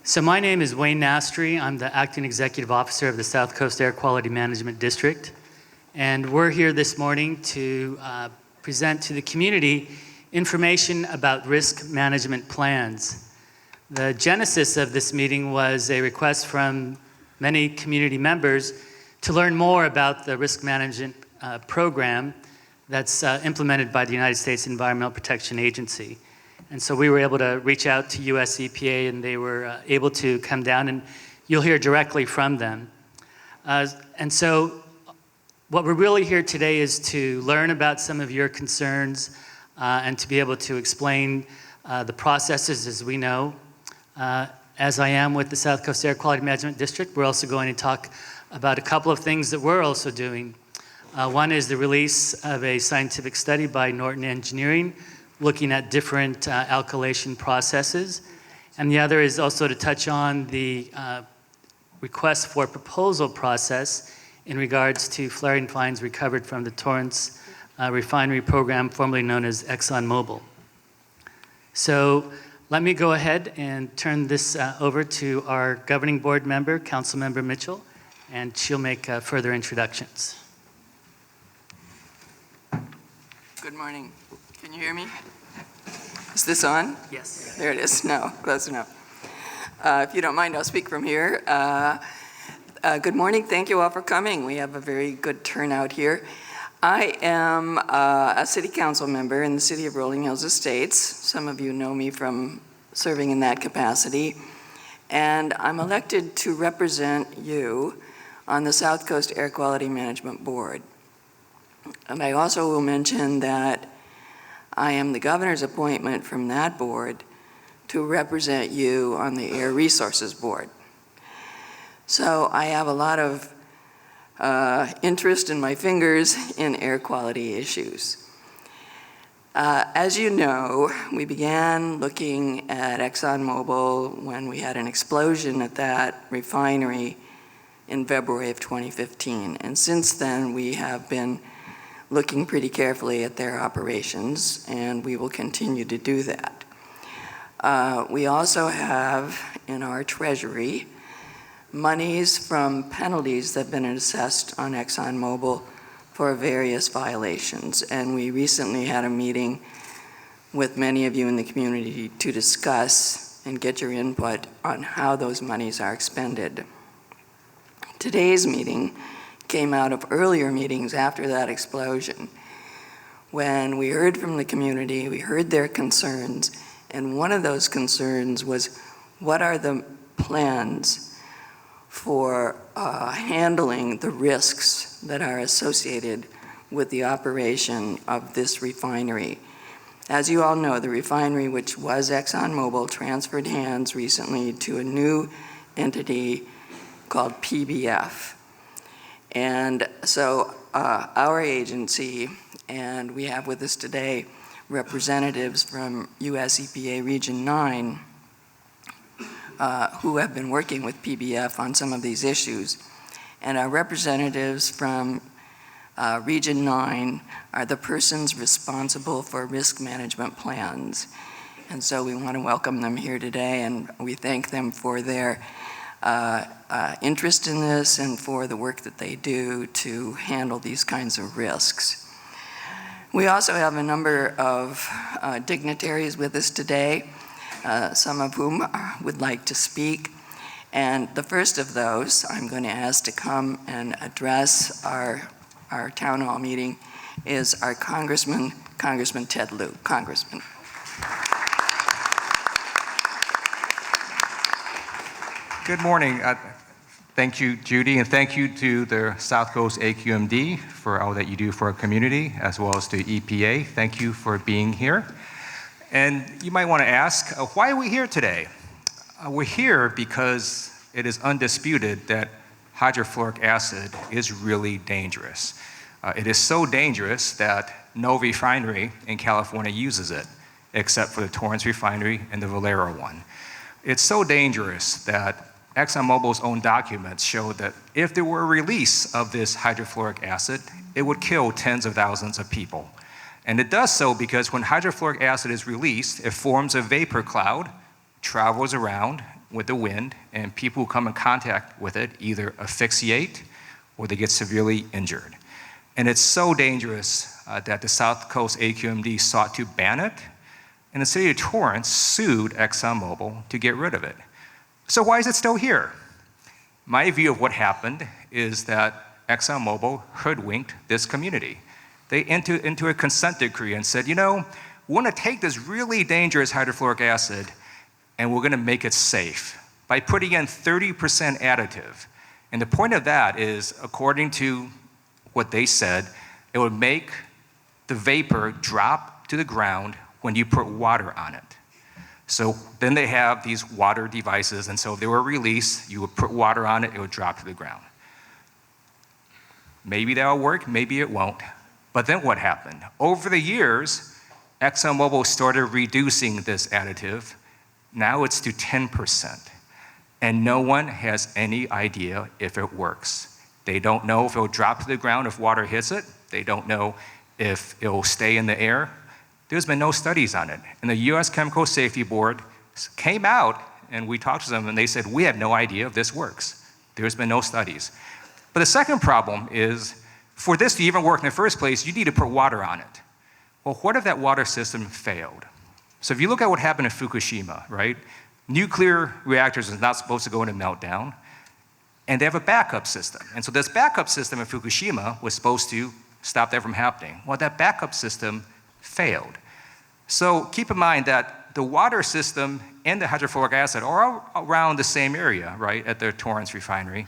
So my name is Wayne Nastry. I'm the Acting Executive Officer of the South Coast Air Quality Management District. And we're here this morning to present to the community information about risk management plans. The genesis of this meeting was a request from many community members to learn more about the risk management program that's implemented by the United States Environmental Protection Agency. And so we were able to reach out to US EPA, and they were able to come down, and you'll hear directly from them. And so what we're really here today is to learn about some of your concerns and to be able to explain the processes as we know. As I am with the South Coast Air Quality Management District, we're also going to talk about a couple of things that we're also doing. One is the release of a scientific study by Norton Engineering looking at different alkylation processes. And the other is also to touch on the request for proposal process in regards to flaring fines recovered from the Torrance Refinery program, formerly known as ExxonMobil. So let me go ahead and turn this over to our governing board member, Councilmember Mitchell, and she'll make further introductions. Good morning. Can you hear me? Is this on? Yes. There it is. No, close enough. If you don't mind, I'll speak from here. Good morning. Thank you all for coming. We have a very good turnout here. I am a city council member in the city of Rolling Hills Estates. Some of you know me from serving in that capacity. And I'm elected to represent you on the South Coast Air Quality Management Board. And I also will mention that I am the governor's appointment from that board to represent you on the Air Resources Board. So I have a lot of interest in my fingers in air quality issues. As you know, we began looking at ExxonMobil when we had an explosion at that refinery in February of 2015. And since then, we have been looking pretty carefully at their operations, and we will continue to do that. We also have in our treasury monies from penalties that have been assessed on ExxonMobil for various violations, and we recently had a meeting with many of you in the community to discuss and get your input on how those monies are expended. Today's meeting came out of earlier meetings after that explosion, when we heard from the community, we heard their concerns, and one of those concerns was, what are the plans for handling the risks that are associated with the operation of this refinery? As you all know, the refinery, which was ExxonMobil, transferred hands recently to a new entity called PBF. And so our agency, and we have with us today representatives from US EPA Region 9 who have been working with PBF on some of these issues. And our representatives from Region 9 are the persons responsible for risk management plans. And so we want to welcome them here today, and we thank them for their interest in this and for the work that they do to handle these kinds of risks. We also have a number of dignitaries with us today, some of whom would like to speak. And the first of those I'm going to ask to come and address our town hall meeting is our Congressman Ted Lieu. Congressman. Good morning. Thank you, Judy, and thank you to the South Coast AQMD for all that you do for our community, as well as to EPA. Thank you for being here. And you might want to ask, why are we here today? We're here because it is undisputed that hydrofluoric acid is really dangerous. It is so dangerous that no refinery in California uses it, except for the Torrance Refinery and the Valero one. It's so dangerous that ExxonMobil's own documents show that if there were a release of this hydrofluoric acid, it would kill tens of thousands of people. And it does so because when hydrofluoric acid is released, it forms a vapor cloud, travels around, with the wind, and people who come in contact with it either asphyxiate or they get severely injured. And it's so dangerous that the South Coast AQMD sought to ban it, and the city of Torrance sued ExxonMobil to get rid of it. So why is it still here? My view of what happened is that ExxonMobil hoodwinked this community. They entered into a consent decree and said, you know, we want to take this really dangerous hydrofluoric acid and we're going to make it safe by putting in 30% additive. And the point of that is, according to what they said, it would make the vapor drop to the ground when you put water on it. So then they have these water devices, and so if they were released, you would put water on it, it would drop to the ground. Maybe that'll work, maybe it won't. But then what happened? Over the years, ExxonMobil started reducing this additive. Now it's to 10%. And no one has any idea if it works. They don't know if it'll drop to the ground if water hits it. They don't know if it'll stay in the air. There's been no studies on it. And the US Chemical Safety Board came out, and we talked to them, and they said, we have no idea if this works. There's been no studies. But the second problem is, for this to even work in the first place, you need to put water on it. Well, what if that water system failed? So if you look at what happened in Fukushima, right? Nuclear reactors is not supposed to go into meltdown, and they have a backup system. And so this backup system in Fukushima was supposed to stop that from happening. Well, that backup system failed. So keep in mind that the water system and the hydrofluoric acid are around the same area, right, at the Torrance Refinery.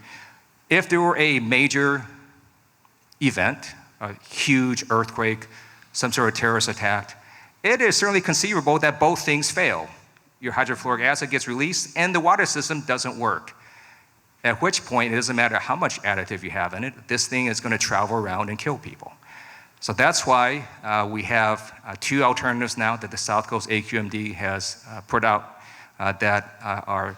If there were a major event, a huge earthquake, some sort of terrorist attack, it is certainly conceivable that both things fail. Your hydrofluoric acid gets released and the water system doesn't work. At which point, it doesn't matter how much additive you have in it, this thing is going to travel around and kill people. So that's why we have two alternatives now that the South Coast AQMD has put out that are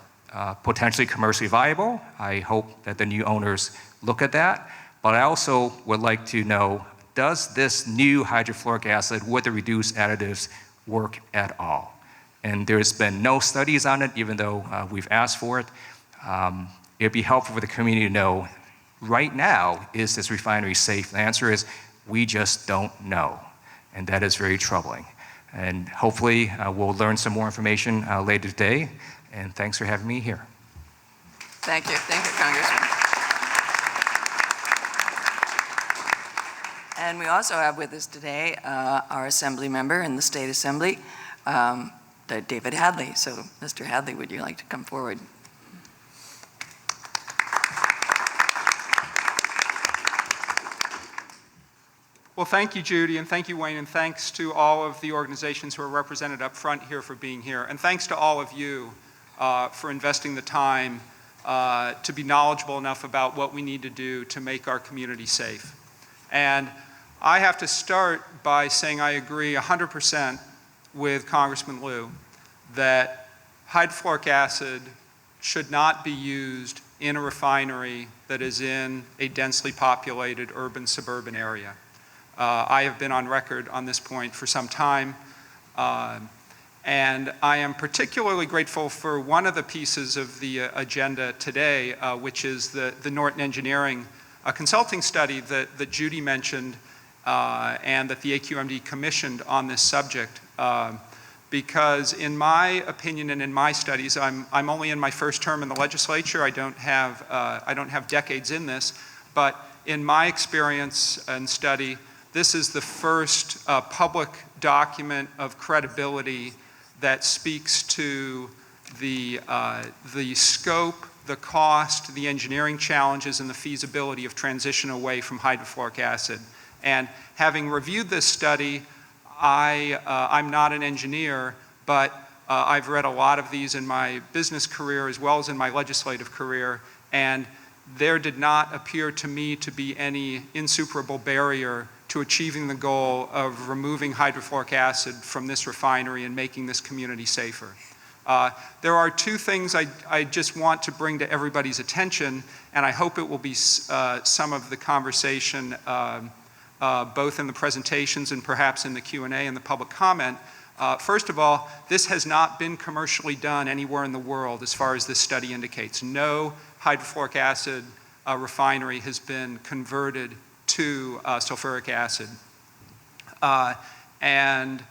potentially commercially viable. I hope that the new owners look at that. But I also would like to know, does this new hydrofluoric acid with the reduced additives work at all? And there's been no studies on it, even though we've asked for it. It'd be helpful for the community to know, right now, is this refinery safe? The answer is, we just don't know, and that is very troubling. And hopefully we'll learn some more information later today, and thanks for having me here. Thank you, Congressman. And we also have with us today our Assembly member in the State Assembly, David Hadley. So, Mr. Hadley, would you like to come forward? Well, thank you, Judy, and thank you, Wayne, and thanks to all of the organizations who are represented up front here for being here. And thanks to all of you for investing the time to be knowledgeable enough about what we need to do to make our community safe. And I have to start by saying I agree 100% with Congressman Liu that hydrofluoric acid should not be used in a refinery that is in a densely populated urban suburban area. I have been on record on this point for some time, and I am particularly grateful for one of the pieces of the agenda today, which is the Norton Engineering consulting study that Judy mentioned and that the AQMD commissioned on this subject. Because in my opinion and in my studies, I'm only in my first term in the legislature. I don't have decades in this, but in my experience and study, this is the first public document of credibility that speaks to the scope, the cost, the engineering challenges, and the feasibility of transition away from hydrofluoric acid. And having reviewed this study, I'm not an engineer, but I've read a lot of these in my business career as well as in my legislative career, and there did not appear to me to be any insuperable barrier to achieving the goal of removing hydrofluoric acid from this refinery and making this community safer. There are two things I just want to bring to everybody's attention, and I hope it will be some of the conversation both in the presentations and perhaps in the Q&A and the public comment. First of all, this has not been commercially done anywhere in the world as far as this study indicates. No hydrofluoric acid refinery has been converted to sulfuric acid. And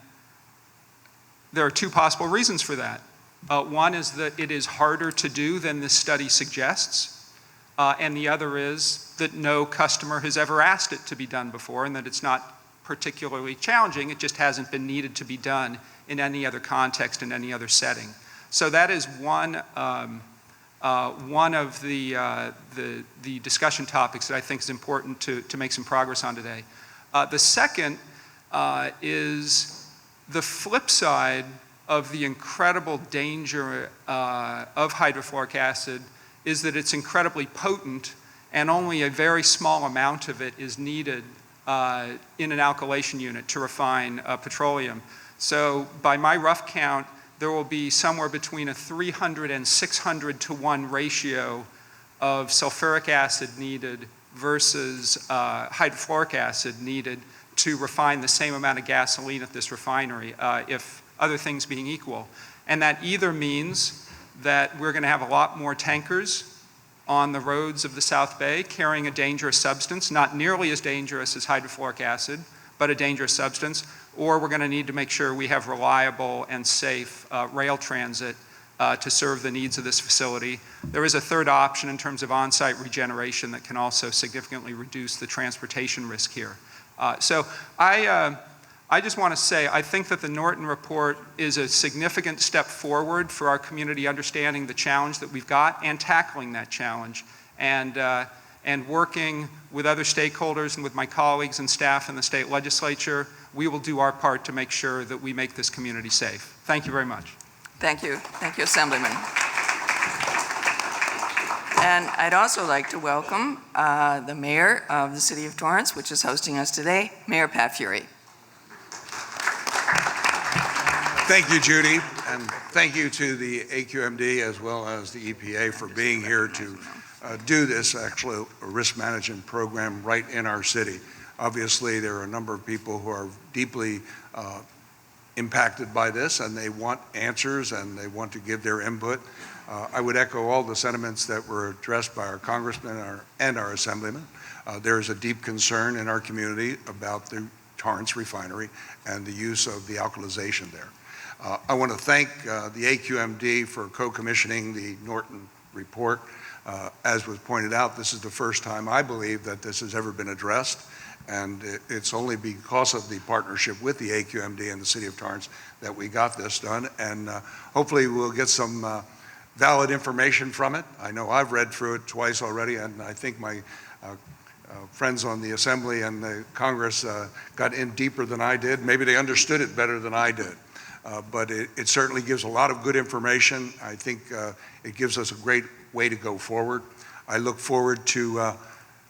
there are two possible reasons for that. One is that it is harder to do than this study suggests, and the other is that no customer has ever asked it to be done before, and that it's not particularly challenging, it just hasn't been needed to be done in any other context, in any other setting. So that is one of the discussion topics that I think is important to make some progress on today. The second is the flip side of the incredible danger of hydrofluoric acid is that it's incredibly potent and only a very small amount of it is needed in an alkylation unit to refine petroleum. So by my rough count, there will be somewhere between a 300 and 600 to 1 ratio of sulfuric acid needed versus hydrofluoric acid needed to refine the same amount of gasoline at this refinery, if other things being equal. And that either means that we're going to have a lot more tankers on the roads of the South Bay carrying a dangerous substance, not nearly as dangerous as hydrofluoric acid, but a dangerous substance, or we're going to need to make sure we have reliable and safe rail transit to serve the needs of this facility. There is a third option in terms of on-site regeneration that can also significantly reduce the transportation risk here. So I just want to say, I think that the Norton report is a significant step forward for our community understanding the challenge that we've got and tackling that challenge. And working with other stakeholders and with my colleagues and staff in the state legislature, we will do our part to make sure that we make this community safe. Thank you very much. Thank you. Thank you, Assemblyman. And I'd also like to welcome the mayor of the city of Torrance, which is hosting us today, Mayor Pat Fury. Thank you, Judy, and thank you to the AQMD as well as the EPA for being here to do this actual risk management program right in our city. Obviously, there are a number of people who are deeply impacted by this, and they want answers and they want to give their input. I would echo all the sentiments that were addressed by our congressman and our assemblyman. There is a deep concern in our community about the Torrance refinery and the use of the alkylization there. I want to thank the AQMD for co-commissioning the Norton report. As was pointed out, this is the first time I believe that this has ever been addressed, and it's only because of the partnership with the AQMD and the City of Torrance that we got this done, and hopefully we'll get some valid information from it. I know I've read through it twice already, and I think my friends on the Assembly and the Congress got in deeper than I did. Maybe they understood it better than I did. But it certainly gives a lot of good information. I think it gives us a great way to go forward. I look forward to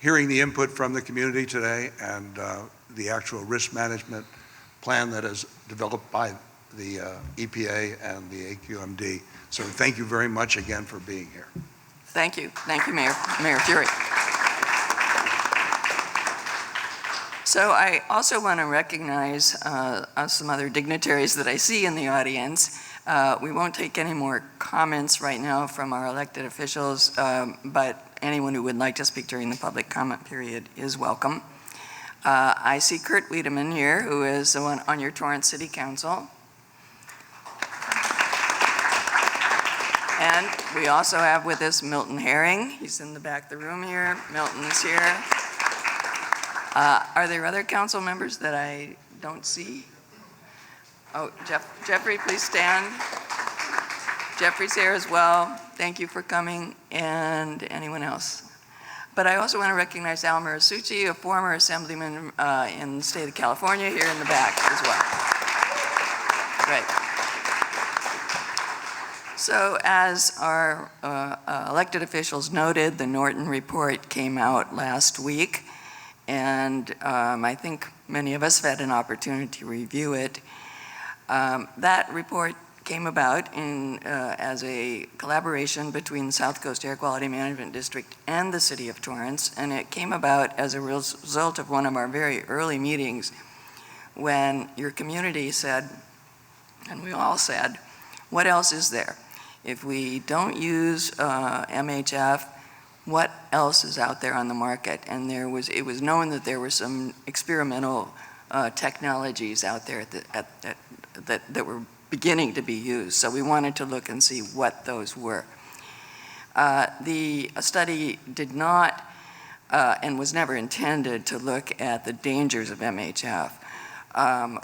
hearing the input from the community today and the actual risk management plan that is developed by the EPA and the AQMD. So thank you very much again for being here. Thank you. Thank you, Mayor Fury. So I also want to recognize some other dignitaries that I see in the audience. We won't take any more comments right now from our elected officials, but anyone who would like to speak during the public comment period is welcome. I see Kurt Wiedemann here, who is on your Torrance City Council. And we also have with us Milton Herring. He's in the back of the room here. Milton's here. Are there other council members that I don't see? Oh, Jeffrey, please stand. Jeffrey's here as well. Thank you for coming. And anyone else? But I also want to recognize Al Marisucci, a former assemblyman in the state of California, here in the back as well. Right. So as our elected officials noted, the Norton report came out last week. And I think many of us have had an opportunity to review it. That report came about as a collaboration between the South Coast Air Quality Management District and the City of Torrance, and it came about as a result of one of our very early meetings when your community said, And we all said, what else is there? If we don't use MHF, what else is out there on the market? And it was known that there were some experimental technologies out there that were beginning to be used. So we wanted to look and see what those were. The study did not and was never intended to look at the dangers of MHF.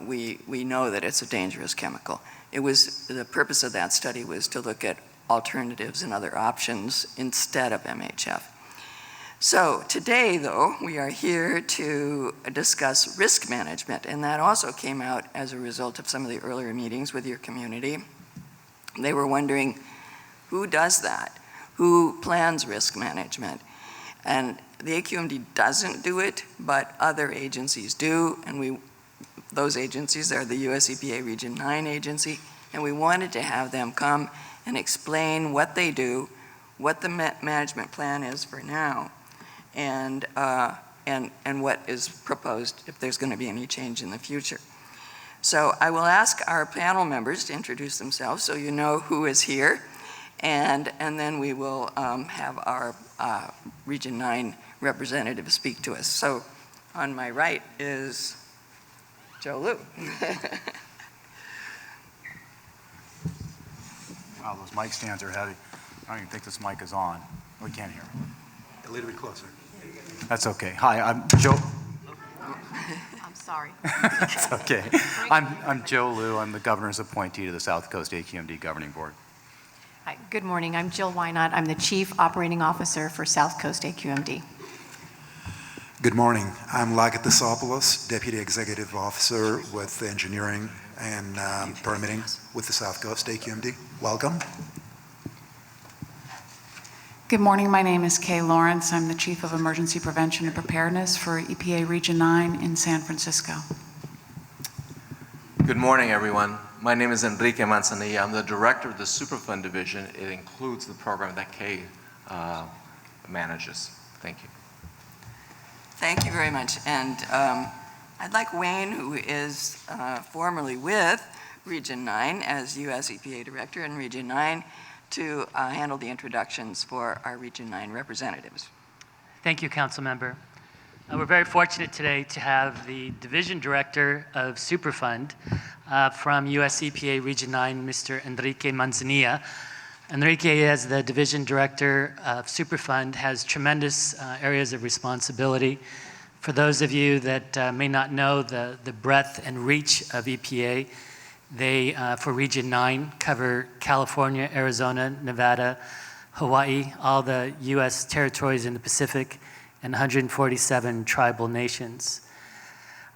We know that it's a dangerous chemical. The purpose of that study was to look at alternatives and other options instead of MHF. So today, though, we are here to discuss risk management, and that also came out as a result of some of the earlier meetings with your community. They were wondering, who does that? Who plans risk management? And the AQMD doesn't do it, but other agencies do, and those agencies are the US EPA Region 9 agency, and we wanted to have them come and explain what they do, what the management plan is for now, and what is proposed if there's going to be any change in the future. So I will ask our panel members to introduce themselves so you know who is here, and then we will have our Region 9 representative speak to us. So on my right is Joe Liu. Wow, those mic stands are heavy. I don't even think this mic is on. We can't hear me. A little bit closer. That's okay. Hi, I'm Joe. I'm sorry. It's okay. I'm Joe Liu. I'm the governor's appointee to the South Coast AQMD Governing Board. Hi, good morning. I'm Jill Wynot. I'm the Chief Operating Officer for South Coast AQMD. Good morning. I'm Lagathosopoulos, Deputy Executive Officer with Engineering and Permitting with the South Coast AQMD. Welcome. Good morning. My name is Kay Lawrence. I'm the Chief of Emergency Prevention and Preparedness for EPA Region 9 in San Francisco. Good morning, everyone. My name is Enrique Manzanilla. I'm the Director of the Superfund Division. It includes the program that Kay manages. Thank you. Thank you very much. And I'd like Wayne, who is formerly with Region 9 as US EPA Director in Region 9, to handle the introductions for our Region 9 representatives. Thank you, Council Member. We're very fortunate today to have the Division Director of Superfund from US EPA Region 9, Mr. Enrique Manzanilla. Enrique, as the Division Director of Superfund, has tremendous areas of responsibility. For those of you that may not know the breadth and reach of EPA, they, for Region 9, cover California, Arizona, Nevada, Hawaii, all the US territories in the Pacific, and 147 tribal nations.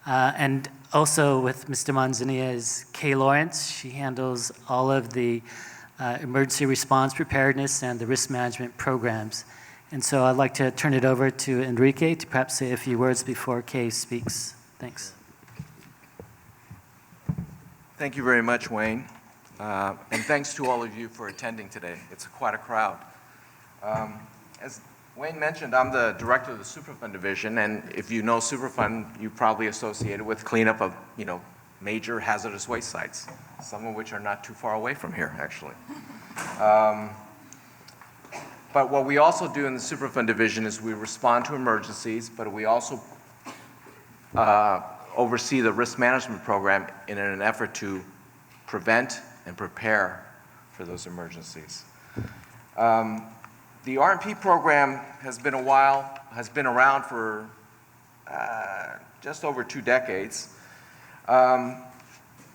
And also with Mr. Manzanilla is Kay Lawrence. She handles all of the emergency response preparedness and the risk management programs. And so I'd like to turn it over to Enrique to perhaps say a few words before Kay speaks. Thanks. Thank you very much, Wayne. And thanks to all of you for attending today. It's quite a crowd. As Wayne mentioned, I'm the Director of the Superfund Division, and if you know Superfund, you probably associate it with cleanup of, major hazardous waste sites, some of which are not too far away from here, actually. But what we also do in the Superfund Division is we respond to emergencies, but we also oversee the risk management program in an effort to prevent and prepare for those emergencies. The RMP program has been around for just over 2 decades.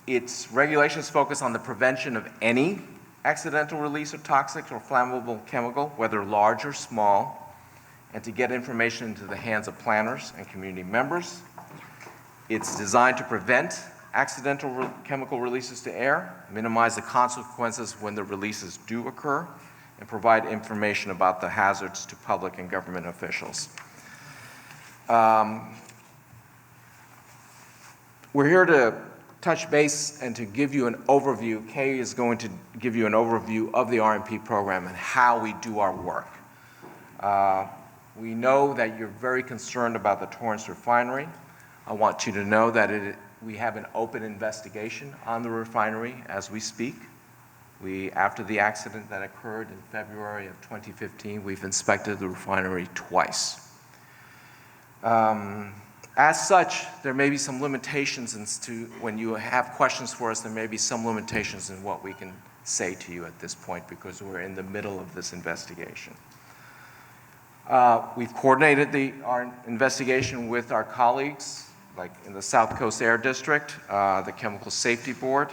Its regulations focus on the prevention of any accidental release of toxic or flammable chemical, whether large or small, and to get information into the hands of planners and community members. It's designed to prevent accidental chemical releases to air, minimize the consequences when the releases do occur, and provide information about the hazards to public and government officials. We're here to touch base and to give you an overview. Kay is going to give you an overview of the RMP program and how we do our work. We know that you're very concerned about the Torrance Refinery. I want you to know that we have an open investigation on the refinery as we speak. After the accident that occurred in February of 2015, we've inspected the refinery twice. As such, there may be some limitations when you have questions for us, there may be some limitations in what we can say to you at this point because we're in the middle of this investigation. We've coordinated our investigation with our colleagues, like in the South Coast Air District, the Chemical Safety Board,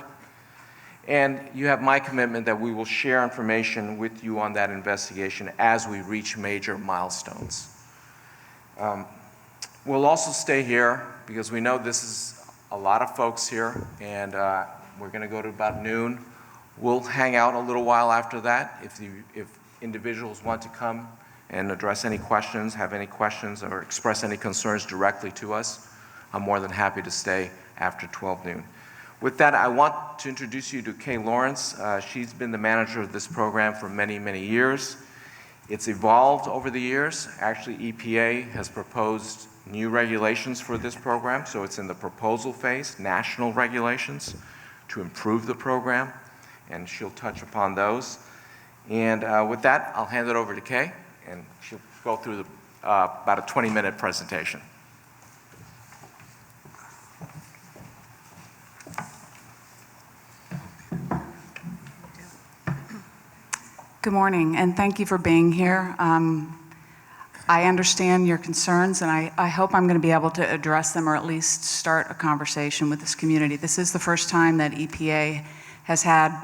and you have my commitment that we will share information with you on that investigation as we reach major milestones. We'll also stay here because we know this is a lot of folks here, and we're going to go to about noon. We'll hang out a little while after that. If individuals want to come and address any questions, have any questions, or express any concerns directly to us, I'm more than happy to stay after 12 noon. With that, I want to introduce you to Kay Lawrence. She's been the manager of this program for many, many years. It's evolved over the years. Actually, EPA has proposed new regulations for this program, so it's in the proposal phase, national regulations to improve the program, and she'll touch upon those. And with that, I'll hand it over to Kay, and she'll go through about a 20-minute presentation. Good morning, and thank you for being here. I understand your concerns, and I hope I'm going to be able to address them or at least start a conversation with this community. This is the first time that EPA has had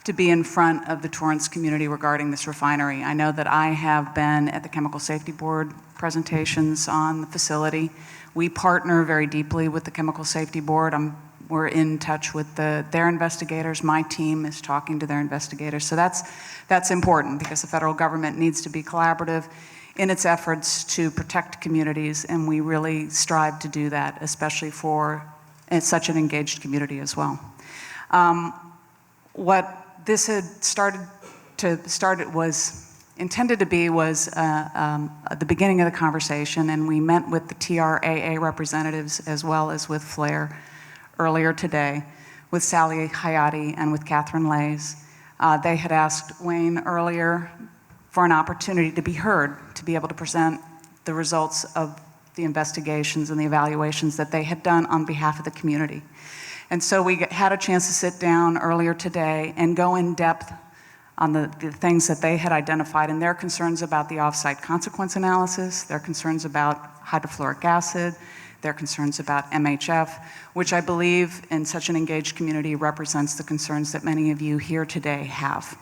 to be in front of the Torrance community regarding this refinery. I know that I have been at the Chemical Safety Board presentations on the facility. We partner very deeply with the Chemical Safety Board. We're in touch with their investigators. My team is talking to their investigators. So that's important because the federal government needs to be collaborative in its efforts to protect communities, and we really strive to do that, especially for such an engaged community as well. What this had intended to be was at the beginning of the conversation, and we met with the TRAA representatives as well as with FLAIR earlier today, with Sally Hayati and with Catherine Lays. They had asked Wayne earlier for an opportunity to be heard, to be able to present the results of the investigations and the evaluations that they had done on behalf of the community. And so we had a chance to sit down earlier today and go in depth on the things that they had identified and their concerns about the off-site consequence analysis, their concerns about hydrofluoric acid, their concerns about MHF, which I believe in such an engaged community represents the concerns that many of you here today have.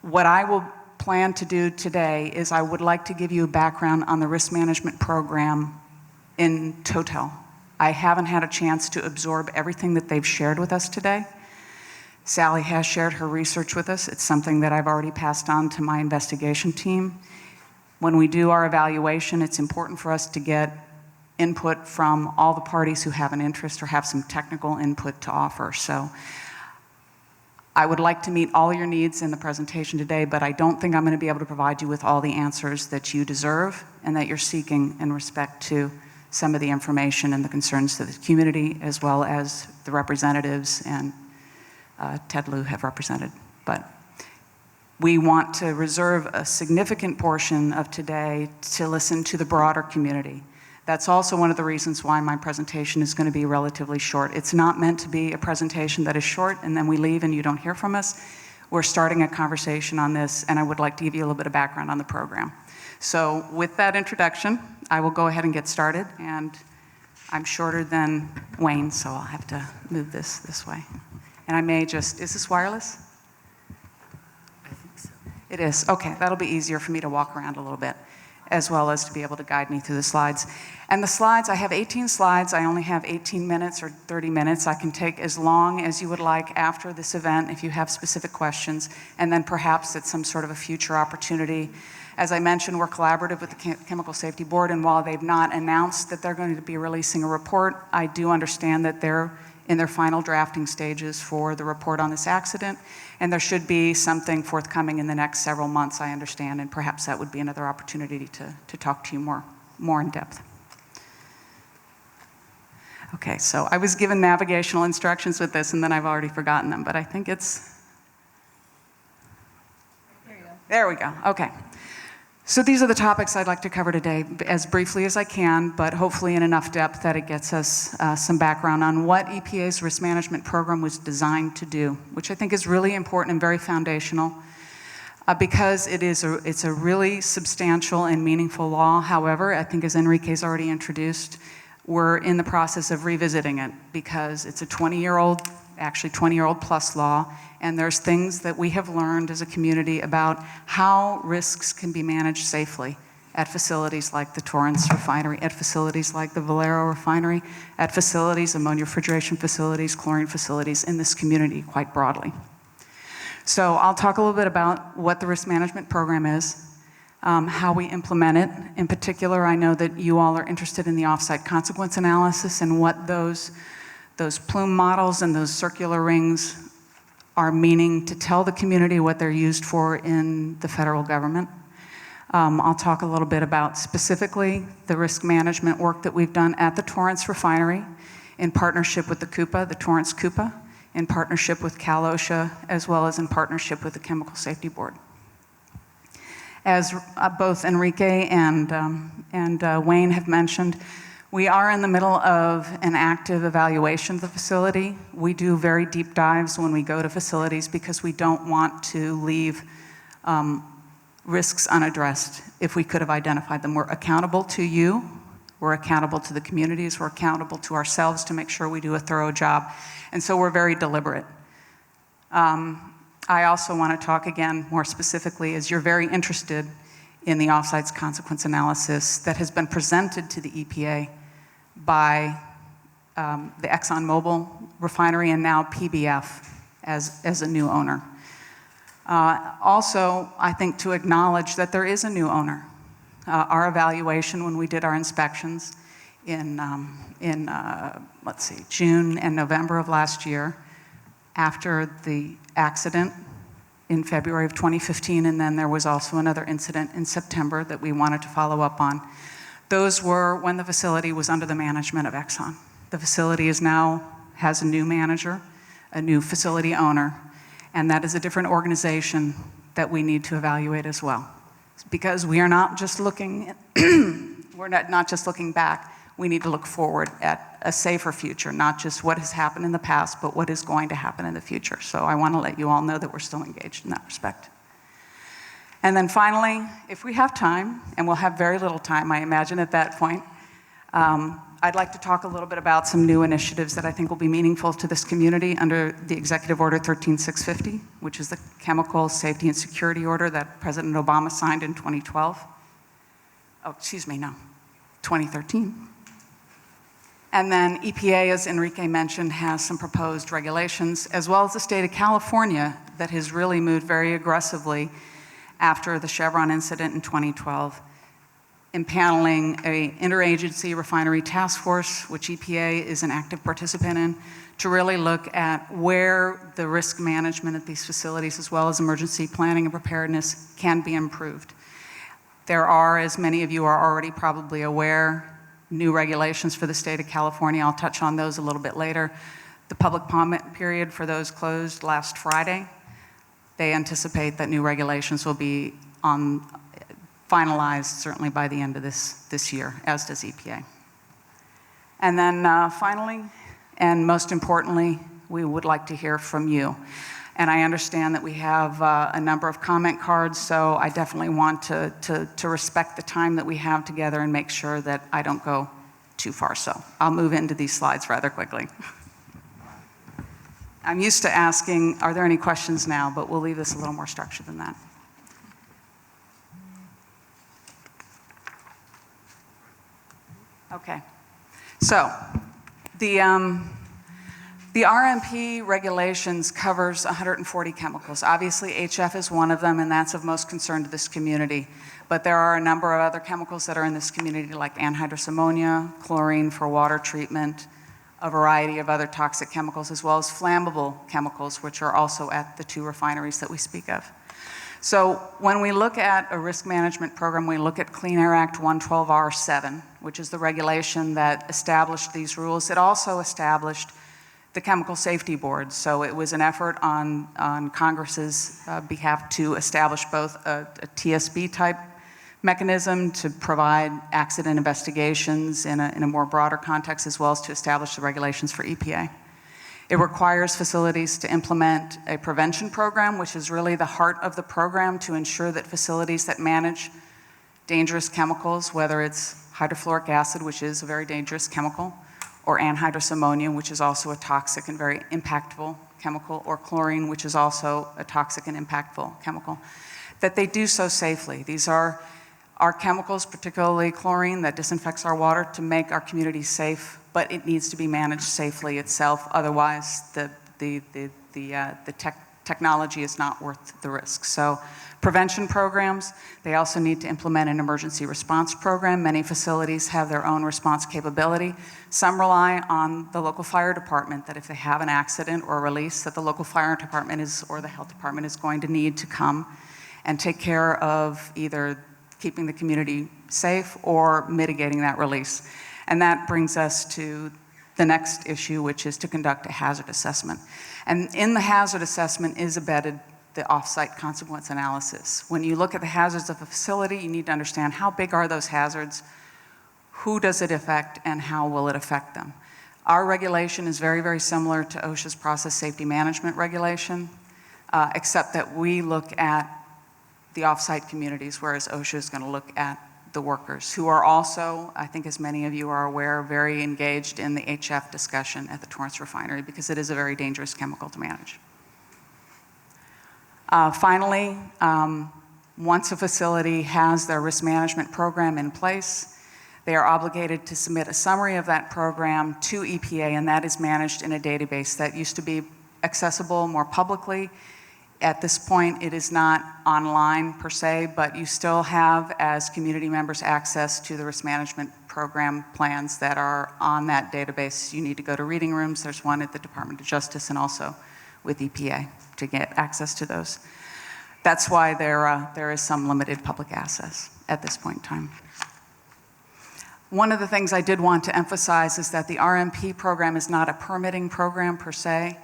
What I will plan to do today is I would like to give you a background on the risk management program in total. I haven't had a chance to absorb everything that they've shared with us today. Sally has shared her research with us. It's something that I've already passed on to my investigation team. When we do our evaluation, it's important for us to get input from all the parties who have an interest or have some technical input to offer. So I would like to meet all your needs in the presentation today, but I don't think I'm going to be able to provide you with all the answers that you deserve and that you're seeking in respect to some of the information and the concerns to the community, as well as the representatives and Ted Lieu have represented. But we want to reserve a significant portion of today to listen to the broader community. That's also one of the reasons why my presentation is going to be relatively short. It's not meant to be a presentation that is short and then we leave and you don't hear from us. We're starting a conversation on this, and I would like to give you a little bit of background on the program. So with that introduction, I will go ahead and get started, and I'm shorter than Wayne, so I'll have to move this way. And I may just, is this wireless? I think so. It is, okay, that'll be easier for me to walk around a little bit, as well as to be able to guide me through the slides. And the slides, I have 18 slides. I only have 18 minutes or 30 minutes. I can take as long as you would like after this event if you have specific questions, and then perhaps at some sort of a future opportunity. As I mentioned, we're collaborative with the Chemical Safety Board, and while they've not announced that they're going to be releasing a report, I do understand that they're in their final drafting stages for the report on this accident, and there should be something forthcoming in the next several months, I understand, and perhaps that would be another opportunity to talk to you more in depth. Okay, so I was given navigational instructions with this, and then I've already forgotten them, but I think it's... There we go, okay. So these are the topics I'd like to cover today as briefly as I can, but hopefully in enough depth that it gets us some background on what EPA's risk management program was designed to do, which I think is really important and very foundational because it's a really substantial and meaningful law. However, I think as Enrique's already introduced, we're in the process of revisiting it because it's a 20-year-old, actually 20-year-old plus law, and there's things that we have learned as a community about how risks can be managed safely at facilities like the Torrance Refinery, at facilities like the Valero Refinery, at facilities, ammonia refrigeration facilities, chlorine facilities in this community quite broadly. So I'll talk a little bit about what the risk management program is, how we implement it. In particular, I know that you all are interested in the offsite consequence analysis and what those plume models and those circular rings are meaning to tell the community what they're used for in the federal government. I'll talk a little bit about specifically the risk management work that we've done at the Torrance Refinery in partnership with the CUPA, the Torrance CUPA, in partnership with Cal OSHA, as well as in partnership with the Chemical Safety Board. As both Enrique and Wayne have mentioned, we are in the middle of an active evaluation of the facility. We do very deep dives when we go to facilities because we don't want to leave risks unaddressed if we could have identified them. We're accountable to you, we're accountable to the communities, we're accountable to ourselves to make sure we do a thorough job. And so we're very deliberate. I also want to talk again more specifically as you're very interested in the offsites consequence analysis that has been presented to the EPA by the ExxonMobil refinery and now PBF as a new owner. Also, I think to acknowledge that there is a new owner. Our evaluation when we did our inspections in let's see, June and November of last year, after the accident in February of 2015, and then there was also another incident in September that we wanted to follow up on. Those were when the facility was under the management of Exxon. The facility has a new manager, a new facility owner, and that is a different organization that we need to evaluate as well. Because we are not just looking, we're not just looking back, we need to look forward at a safer future, not just what has happened in the past, but what is going to happen in the future. So I want to let you all know that we're still engaged in that respect. And then finally, if we have time, and we'll have very little time, I imagine at that point, I'd like to talk a little bit about some new initiatives that I think will be meaningful to this community under the Executive Order 13650, which is the Chemical Safety and Security Order that President Obama signed in 2012. Oh, excuse me, no, 2013. And then EPA, as Enrique mentioned, has some proposed regulations, as well as the state of California that has really moved very aggressively after the Chevron incident in 2012, impaneling an interagency refinery task force, which EPA is an active participant in, to really look at where the risk management at these facilities, as well as emergency planning and preparedness, can be improved. There are, as many of you are already probably aware, new regulations for the state of California. I'll touch on those a little bit later. The public comment period for those closed last Friday. They anticipate that new regulations will be finalized certainly by the end of this year, as does EPA. And then finally, and most importantly, we would like to hear from you. And I understand that we have a number of comment cards, so I definitely want to respect the time that we have together and make sure that I don't go too far. So I'll move into these slides rather quickly. I'm used to asking, are there any questions now? But we'll leave this a little more structured than that. Okay. So the RMP regulations covers 140 chemicals. Obviously, HF is one of them, and that's of most concern to this community. But there are a number of other chemicals that are in this community, like anhydrous ammonia, chlorine for water treatment, a variety of other toxic chemicals, as well as flammable chemicals, which are also at the two refineries that we speak of. So when we look at a risk management program, we look at Clean Air Act 112R7, which is the regulation that established these rules. It also established the Chemical Safety Board. So it was an effort on Congress's behalf to establish both a TSB type mechanism to provide accident investigations in a more broader context, as well as to establish the regulations for EPA. It requires facilities to implement a prevention program, which is really the heart of the program, to ensure that facilities that manage dangerous chemicals, whether it's hydrofluoric acid, which is a very dangerous chemical, or anhydrous ammonium, which is also a toxic and very impactful chemical, or chlorine, which is also a toxic and impactful chemical, that they do so safely. These are chemicals, particularly chlorine, that disinfects our water to make our communities safe, but it needs to be managed safely itself. Otherwise, the technology is not worth the risk. So prevention programs, they also need to implement an emergency response program. Many facilities have their own response capability. Some rely on the local fire department, that if they have an accident or a release, that the local fire department or the health department is going to need to come and take care of either keeping the community safe or mitigating that release. And that brings us to the next issue, which is to conduct a hazard assessment. And in the hazard assessment is embedded the off-site consequence analysis. When you look at the hazards of a facility, you need to understand how big are those hazards, who does it affect, and how will it affect them. Our regulation is very, very similar to OSHA's process safety management regulation, except that we look at the off-site communities, whereas OSHA is going to look at the workers, who are also, I think as many of you are aware, very engaged in the HF discussion at the Torrance Refinery, because it is a very dangerous chemical to manage. Finally, once a facility has their risk management program in place, they are obligated to submit a summary of that program to EPA, and that is managed in a database that used to be accessible more publicly. At this point, it is not online per se, but you still have, as community members, access to the risk management program plans that are on that database. You need to go to reading rooms. There's one at the Department of Justice and also with EPA to get access to those. That's why there is some limited public access at this point in time. One of the things I did want to emphasize is that the RMP program is not a permitting program per se.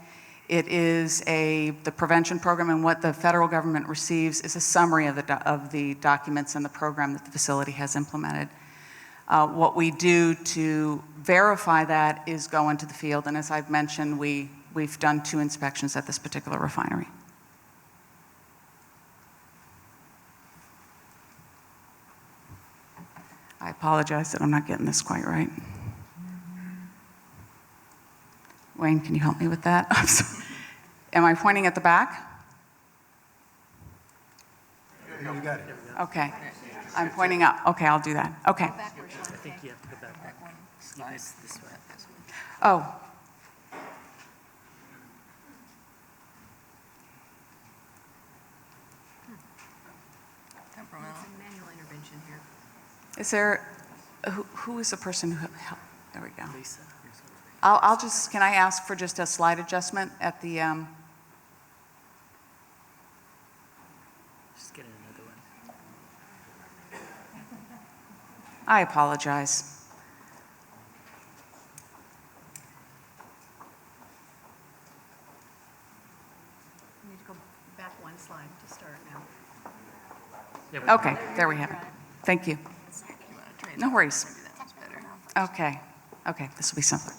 It is the prevention program, and what the federal government receives is a summary of the documents and the program that the facility has implemented. What we do to verify that is go into the field, and as I've mentioned, we've done 2 inspections at this particular refinery. I apologize that I'm not getting this quite right. Wayne, can you help me with that? I'm sorry. Am I pointing at the back? You got it. Okay. I'm pointing up. Okay, I'll do that. Okay. I think you have to go back. This way. Oh. Manual intervention here. Is there, who is the person who helped? There we go. Lisa. I'll just, can I ask for just a slide adjustment at the, Just get another one. I apologize. You need to go back one slide to start now. Yeah, Okay, there we have it. Thank you. No worries. Okay, this will be simpler.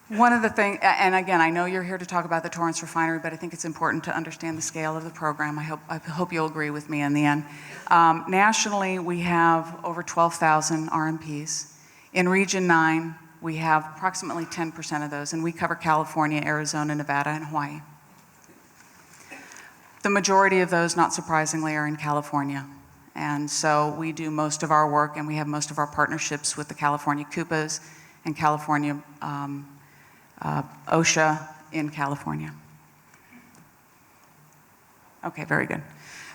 One of the things, and again, I know you're here to talk about the Torrance Refinery, but I think it's important to understand the scale of the program. I hope you'll agree with me in the end. Nationally, we have over 12,000 RMPs. In Region 9, we have approximately 10% of those, and we cover California, Arizona, Nevada, and Hawaii. The majority of those, not surprisingly, are in California. And so we do most of our work, and we have most of our partnerships with the California CUPAs and California OSHA in California. Okay, very good.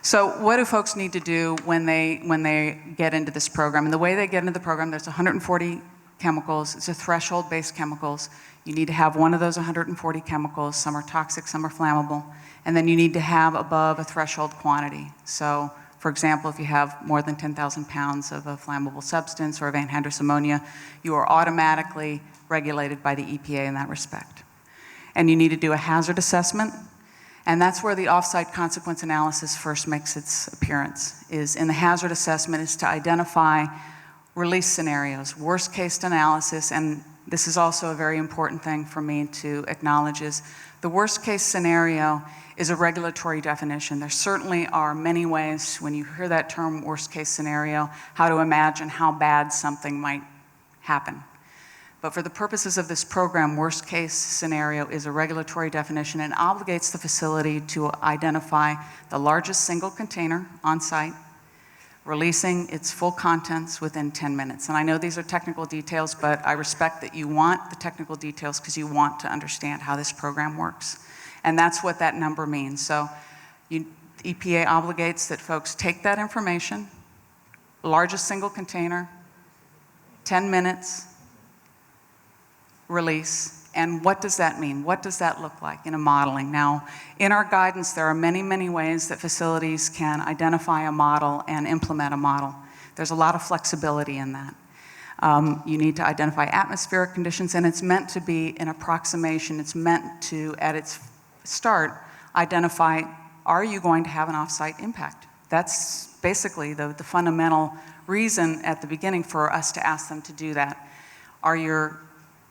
So what do folks need to do when they get into this program? And the way they get into the program, there's 140 chemicals. It's a threshold-based chemicals. You need to have one of those 140 chemicals. Some are toxic, some are flammable. And then you need to have above a threshold quantity. So, for example, if you have more than 10,000 pounds of a flammable substance or of anhydrous ammonia, you are automatically regulated by the EPA in that respect. And you need to do a hazard assessment. And that's where the off-site consequence analysis first makes its appearance, is in the hazard assessment is to identify release scenarios, worst case analysis, and this is also a very important thing for me to acknowledge is the worst case scenario is a regulatory definition. There certainly are many ways when you hear that term worst case scenario, how to imagine how bad something might happen. But for the purposes of this program, worst case scenario is a regulatory definition and obligates the facility to identify the largest single container on site, releasing its full contents within 10 minutes. And I know these are technical details, but I respect that you want the technical details because you want to understand how this program works. And that's what that number means. So EPA obligates that folks take that information, largest single container, 10 minutes, release, and what does that mean? What does that look like in a modeling? Now, in our guidance, there are many, many ways that facilities can identify a model and implement a model. There's a lot of flexibility in that. You need to identify atmospheric conditions, and it's meant to be an approximation. It's meant to, at its start, identify, are you going to have an off-site impact? That's basically the fundamental reason at the beginning for us to ask them to do that. Are your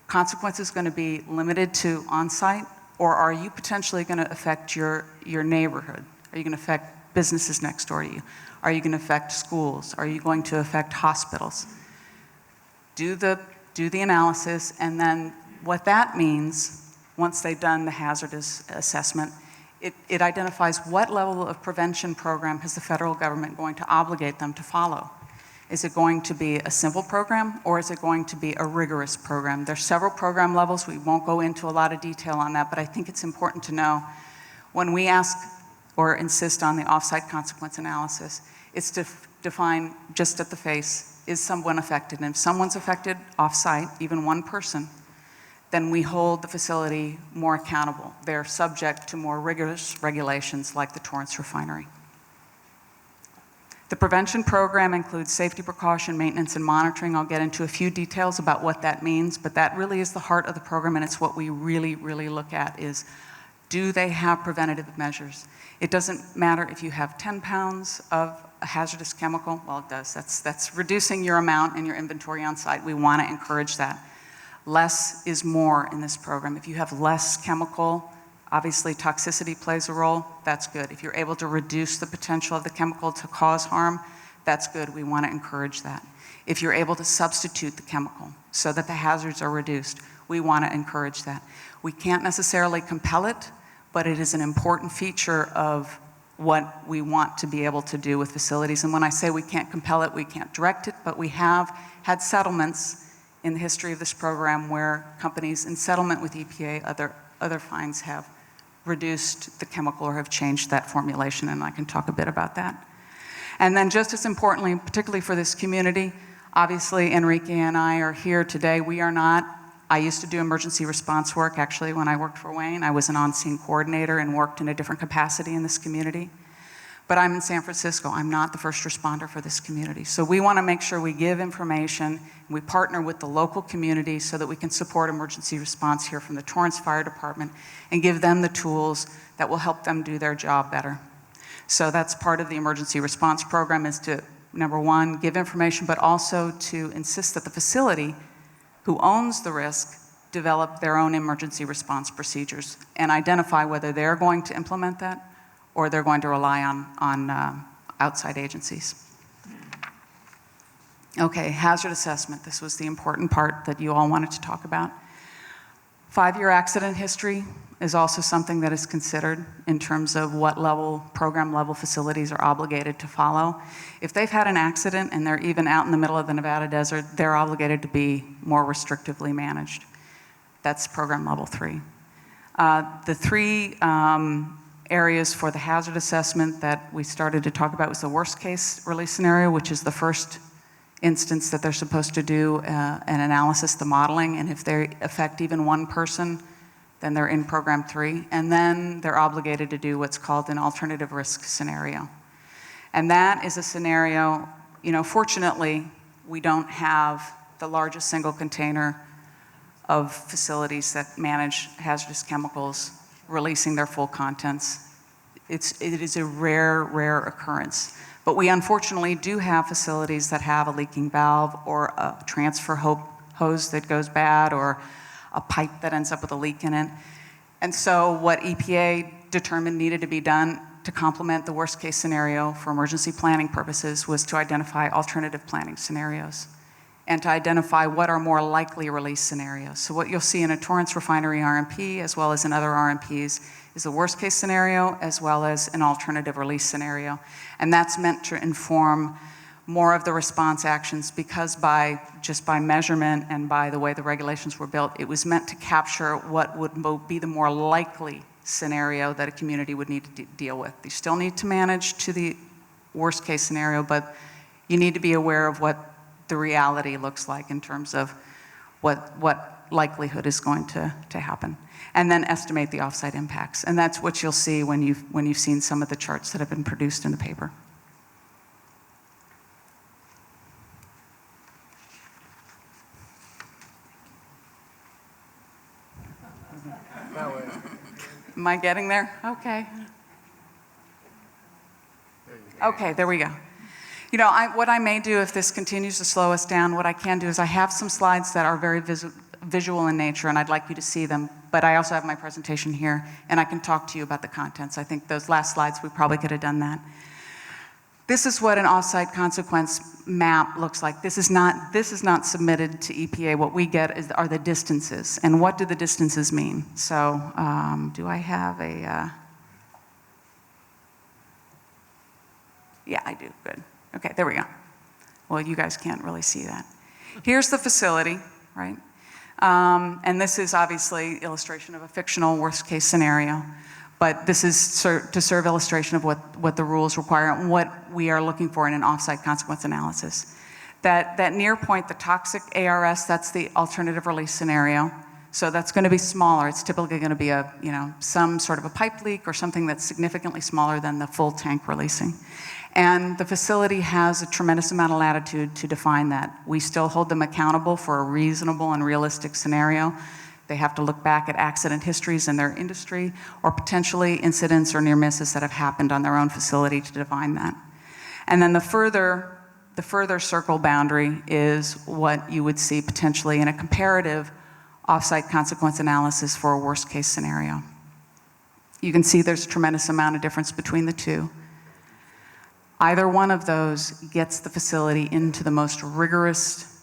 consequences going to be limited to on-site, or are you potentially going to affect your neighborhood? Are you going to affect businesses next door to you? Are you going to affect schools? Are you going to affect hospitals? Do the analysis, and then what that means, once they've done the hazardous assessment, it identifies what level of prevention program is the federal government going to obligate them to follow. Is it going to be a simple program, or is it going to be a rigorous program? There's several program levels. We won't go into a lot of detail on that, but I think it's important to know when we ask or insist on the off-site consequence analysis, it's to define just at the face, is someone affected? And if someone's affected off-site, even one person, then we hold the facility more accountable. They're subject to more rigorous regulations like the Torrance Refinery. The prevention program includes safety precaution, maintenance, and monitoring. I'll get into a few details about what that means, but that really is the heart of the program, and it's what we really, really look at is, do they have preventative measures? It doesn't matter if you have 10 pounds of a hazardous chemical. Well, it does. That's reducing your amount and your inventory on site. We want to encourage that. Less is more in this program. If you have less chemical, obviously, toxicity plays a role. That's good. If you're able to reduce the potential of the chemical to cause harm, that's good. We want to encourage that. If you're able to substitute the chemical so that the hazards are reduced, we want to encourage that. We can't necessarily compel it, but it is an important feature of what we want to be able to do with facilities. And when I say we can't compel it, we can't direct it, but we have had settlements in the history of this program where companies in settlement with EPA, other fines have reduced the chemical or have changed that formulation, and I can talk a bit about that. And then just as importantly, particularly for this community, obviously Enrique and I are here today. We are not, I used to do emergency response work actually when I worked for Wayne. I was an on-scene coordinator and worked in a different capacity in this community. But I'm in San Francisco. I'm not the first responder for this community. So we want to make sure we give information, and we partner with the local community so that we can support emergency response here from the Torrance Fire Department and give them the tools that will help them do their job better. So that's part of the emergency response program, is to, number one, give information, but also to insist that the facility who owns the risk develop their own emergency response procedures and identify whether they're going to implement that or they're going to rely on outside agencies. Okay, hazard assessment. This was the important part that you all wanted to talk about. 5-year accident history is also something that is considered in terms of what level, program level facilities are obligated to follow. If they've had an accident and they're even out in the middle of the Nevada desert, they're obligated to be more restrictively managed. That's program level 3. The 3 areas for the hazard assessment that we started to talk about was the worst case release scenario, which is the first instance that they're supposed to do an analysis, the modeling, and if they affect even one person, then they're in program 3, and then they're obligated to do what's called an alternative risk scenario. And that is a scenario, fortunately, we don't have the largest single container of facilities that manage hazardous chemicals releasing their full contents. It is a rare occurrence. But we unfortunately do have facilities that have a leaking valve or a transfer hose that goes bad or a pipe that ends up with a leak in it. And so what EPA determined needed to be done to complement the worst case scenario for emergency planning purposes was to identify alternative planning scenarios and to identify what are more likely release scenarios. So what you'll see in a Torrance Refinery RMP as well as in other RMPs is a worst case scenario as well as an alternative release scenario. And that's meant to inform more of the response actions because just by measurement and by the way the regulations were built, it was meant to capture what would be the more likely scenario that a community would need to deal with. You still need to manage to the worst case scenario, but you need to be aware of what the reality looks like in terms of what likelihood is going to happen, and then estimate the offsite impacts. And that's what you'll see when you've seen some of the charts that have been produced in the paper. Am I getting there? Okay. Okay, there we go. What I may do if this continues to slow us down, what I can do is I have some slides that are very visual in nature, and I'd like you to see them, but I also have my presentation here, and I can talk to you about the contents. I think those last slides, we probably could have done that. This is what an offsite consequence map looks like. This is not submitted to EPA. What we get are the distances, and what do the distances mean? So do I have a, yeah, I do, good. Okay, there we go. Well, you guys can't really see that. Here's the facility, right? And this is obviously illustration of a fictional worst case scenario, but this is to serve illustration of what the rules require and what we are looking for in an offsite consequence analysis. That near point, the toxic ARS, that's the alternative release scenario. So that's going to be smaller. It's typically going to be some sort of a pipe leak or something that's significantly smaller than the full tank releasing. And the facility has a tremendous amount of latitude to define that. We still hold them accountable for a reasonable and realistic scenario. They have to look back at accident histories in their industry or potentially incidents or near misses that have happened on their own facility to define that. And then the further circle boundary is what you would see potentially in a comparative offsite consequence analysis for a worst case scenario. You can see there's a tremendous amount of difference between the two. Either one of those gets the facility into the most rigorous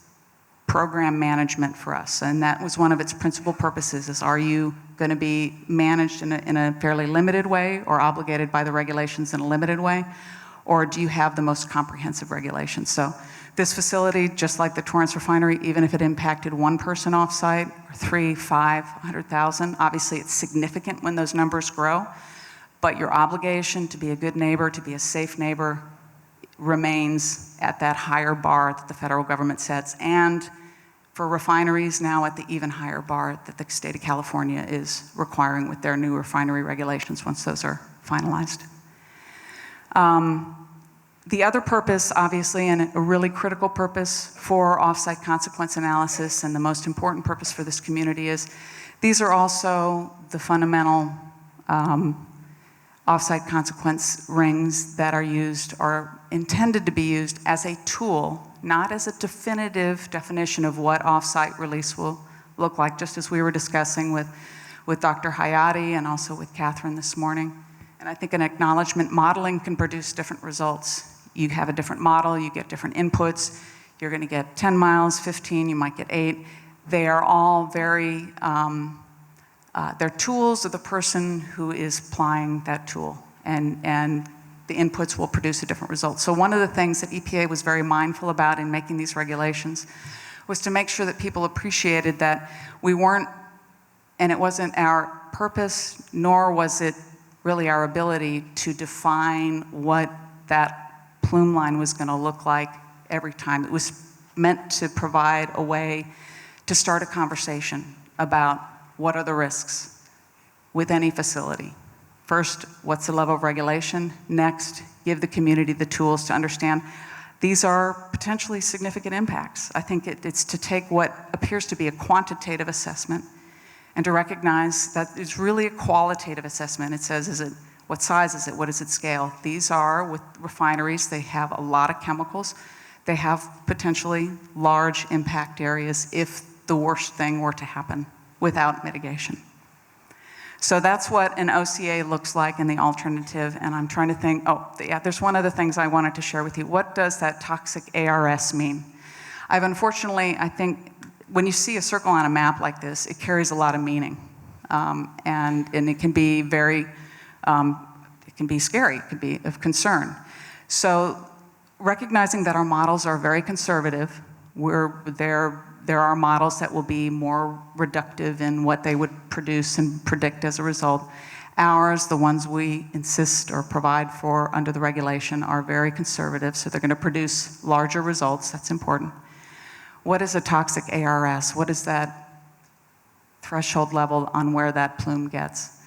program management for us. And that was one of its principal purposes is, are you going to be managed in a fairly limited way or obligated by the regulations in a limited way? Or do you have the most comprehensive regulations? So this facility, just like the Torrance Refinery, even if it impacted one person offsite, or 3, 5, 100,000, obviously it's significant when those numbers grow. But your obligation to be a good neighbor, to be a safe neighbor, remains at that higher bar that the federal government sets, and for refineries now at the even higher bar that the state of California is requiring with their new refinery regulations once those are finalized. The other purpose, obviously, and a really critical purpose for offsite consequence analysis, and the most important purpose for this community is, these are also the fundamental offsite consequence rings that are used or intended to be used as a tool, not as a definitive definition of what offsite release will look like, just as we were discussing with Dr. Hayati and also with Catherine this morning. And I think an acknowledgement modeling can produce different results. You have a different model, you get different inputs. You're going to get 10 miles, 15, you might get 8. They are all very they're tools of the person who is applying that tool, and the inputs will produce a different result. So one of the things that EPA was very mindful about in making these regulations was to make sure that people appreciated that we weren't, and it wasn't our purpose, nor was it really our ability to define what that plume line was going to look like every time. It was meant to provide a way to start a conversation about what are the risks with any facility. First, what's the level of regulation? Next, give the community the tools to understand these are potentially significant impacts. I think it's to take what appears to be a quantitative assessment and to recognize that it's really a qualitative assessment. It says, what size is it? What is its scale? These are, with refineries, they have a lot of chemicals. They have potentially large impact areas if the worst thing were to happen without mitigation. So that's what an OCA looks like in the alternative, and I'm trying to think, there's one other thing I wanted to share with you. What does that toxic ARS mean? I think when you see a circle on a map like this, it carries a lot of meaning, and it can be it can be scary, it can be of concern. So recognizing that our models are very conservative, there are models that will be more reductive in what they would produce and predict as a result. Ours, the ones we insist or provide for under the regulation, are very conservative, so they're going to produce larger results. That's important. What is a toxic ARS? What is that threshold level on where that plume gets?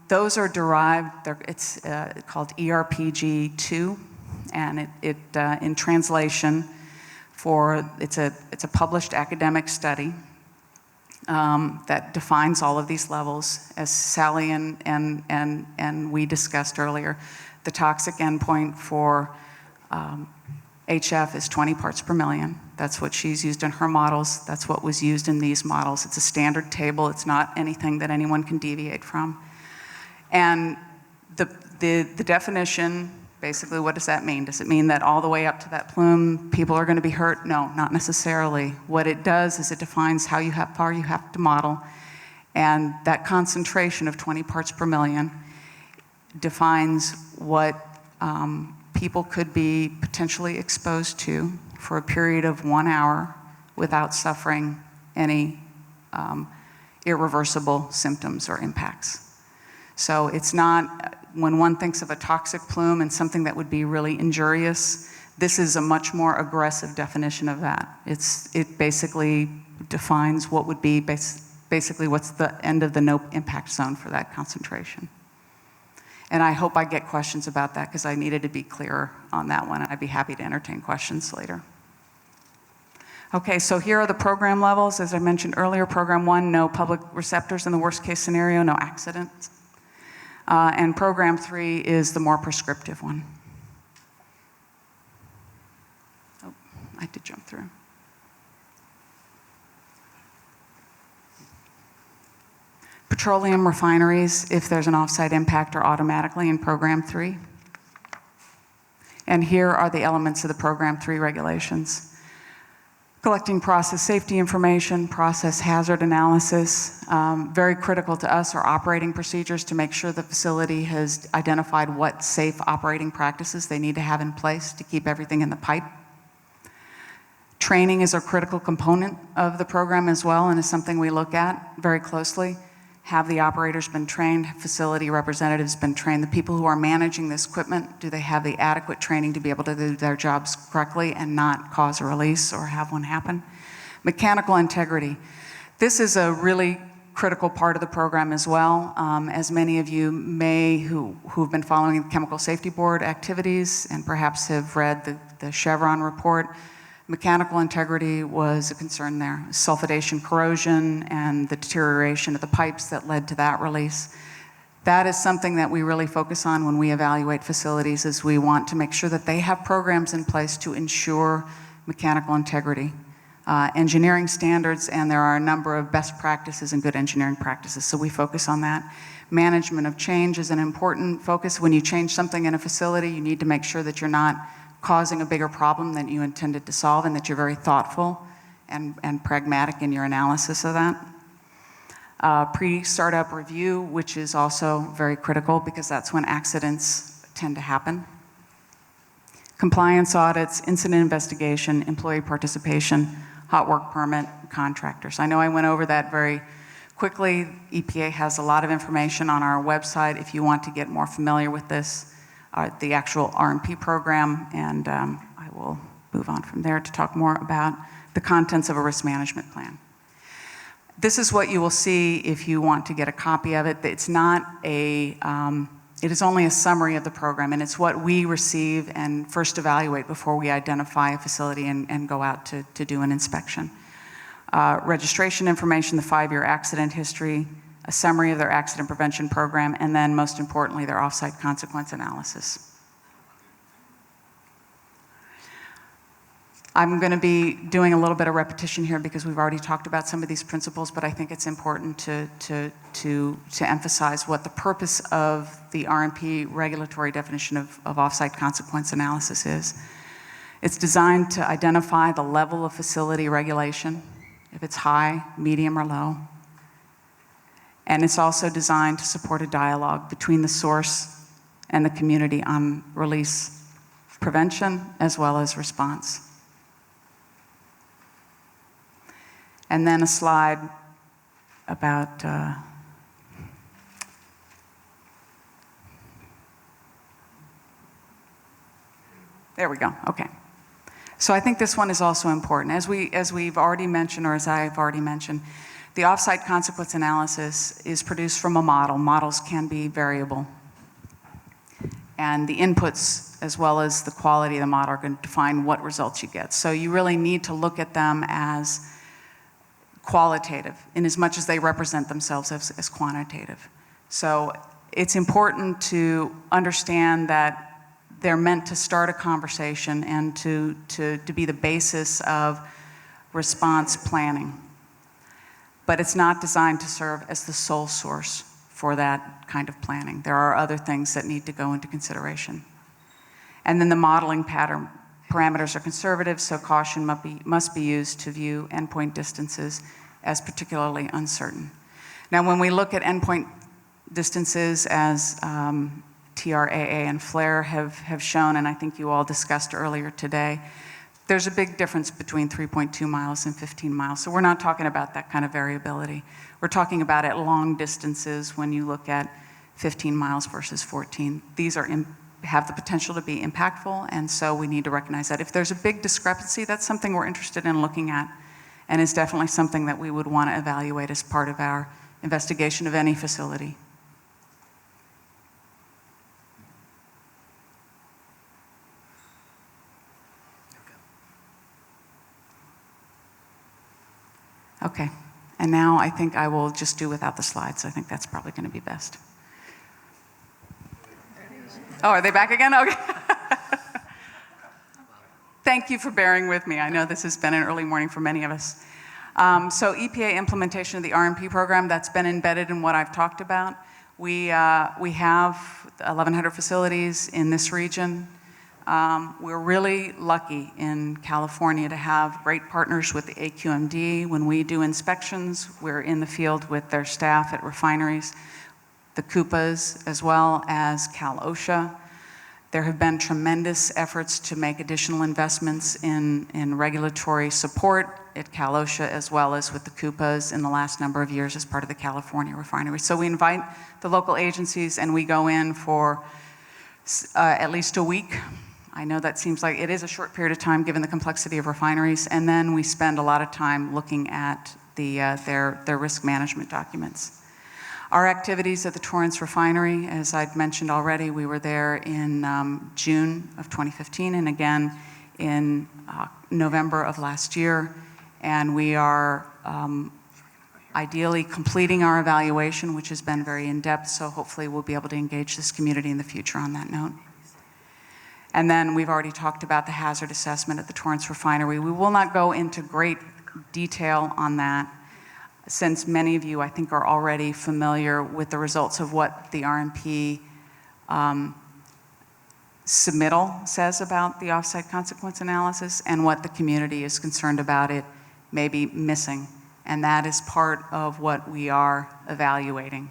Those are derived, it's called ERPG2, and it in translation, it's a published academic study that defines all of these levels. As Sally and we discussed earlier, the toxic endpoint for HF is 20 parts per million. That's what she's used in her models. That's what was used in these models. It's a standard table. It's not anything that anyone can deviate from. And the definition, basically, what does that mean? Does it mean that all the way up to that plume, people are going to be hurt? No, not necessarily. What it does is it defines how far you have to model, and that concentration of 20 parts per million defines what people could be potentially exposed to for a period of 1 hour without suffering any irreversible symptoms or impacts. So it's not, when one thinks of a toxic plume and something that would be really injurious, this is a much more aggressive definition of that. It basically defines what would be basically what's the end of the no impact zone for that concentration. And I hope I get questions about that because I needed to be clearer on that one. I'd be happy to entertain questions later. Okay, so here are the program levels. As I mentioned earlier, program 1, no public receptors in the worst case scenario, no accidents. And program 3 is the more prescriptive one. Oh, I did jump through. Petroleum refineries, if there's an offsite impact, are automatically in program 3. And here are the elements of the program 3 regulations. Collecting process safety information, process hazard analysis. Very critical to us are operating procedures to make sure the facility has identified what safe operating practices they need to have in place to keep everything in the pipe. Training is a critical component of the program as well, and is something we look at very closely. Have the operators been trained? Have facility representatives been trained? The people who are managing this equipment, do they have the adequate training to be able to do their jobs correctly and not cause a release or have one happen? Mechanical integrity. This is a really critical part of the program as well. As many of you may who've been following the Chemical Safety Board activities and perhaps have read the Chevron report, mechanical integrity was a concern there. Sulfidation, corrosion, and the deterioration of the pipes that led to that release. That is something that we really focus on when we evaluate facilities, is we want to make sure that they have programs in place to ensure mechanical integrity. Engineering standards, and there are a number of best practices and good engineering practices, so we focus on that. Management of change is an important focus. When you change something in a facility, you need to make sure that you're not causing a bigger problem than you intended to solve, and that you're very thoughtful and pragmatic in your analysis of that. Pre-startup review, which is also very critical because that's when accidents tend to happen. Compliance audits, incident investigation, employee participation, hot work permit, contractors. I know I went over that very quickly. EPA has a lot of information on our website if you want to get more familiar with this. The actual RMP program, and I will move on from there to talk more about the contents of a risk management plan. This is what you will see if you want to get a copy of it. It's not a, it is only a summary of the program, and it's what we receive and first evaluate before we identify a facility and go out to do an inspection. Registration information, the 5-year accident history, a summary of their accident prevention program, and then most importantly, their off-site consequence analysis. I'm going to be doing a little bit of repetition here because we've already talked about some of these principles, but I think it's important to emphasize what the purpose of the RMP regulatory definition of off-site consequence analysis is. It's designed to identify the level of facility regulation, if it's high, medium, or low. And it's also designed to support a dialogue between the source and the community on release prevention as well as response. And then a slide about there we go, okay. So I think this one is also important. As we've already mentioned, or as I've already mentioned, the off-site consequence analysis is produced from a model. Models can be variable. And the inputs, as well as the quality of the model, are going to define what results you get. So you really need to look at them as qualitative, in as much as they represent themselves as quantitative. So it's important to understand that they're meant to start a conversation and to be the basis of response planning. But it's not designed to serve as the sole source for that kind of planning. There are other things that need to go into consideration. And then the modeling pattern parameters are conservative, so caution must be used to view endpoint distances as particularly uncertain. Now, when we look at endpoint distances as TRAA and FLAIR have shown, and I think you all discussed earlier today, there's a big difference between 3.2 miles and 15 miles. So we're not talking about that kind of variability. We're talking about at long distances when you look at 15 miles versus 14. These have the potential to be impactful, and so we need to recognize that. If there's a big discrepancy, that's something we're interested in looking at, and is definitely something that we would want to evaluate as part of our investigation of any facility. Okay, and now I think I will just do without the slides. I think that's probably going to be best. Oh, are they back again? Okay. Thank you for bearing with me. I know this has been an early morning for many of us. So EPA implementation of the RMP program, that's been embedded in what I've talked about. We have 1,100 facilities in this region. We're really lucky in California to have great partners with the AQMD. When we do inspections, we're in the field with their staff at refineries, the CUPAs, as well as Cal OSHA. There have been tremendous efforts to make additional investments in regulatory support at Cal OSHA as well as with the CUPAs in the last number of years as part of the California Refinery. So we invite the local agencies and we go in for at least a week. I know that seems like it is a short period of time given the complexity of refineries, and then we spend a lot of time looking at their risk management documents. Our activities at the Torrance Refinery, as I'd mentioned already, we were there in June of 2015 and again in November of last year, and we are ideally completing our evaluation, which has been very in-depth, so hopefully we'll be able to engage this community in the future on that note. And then we've already talked about the hazard assessment at the Torrance Refinery. We will not go into great detail on that, since many of you, I think, are already familiar with the results of what the RMP submittal says about the off-site consequence analysis and what the community is concerned about it may be missing. And that is part of what we are evaluating.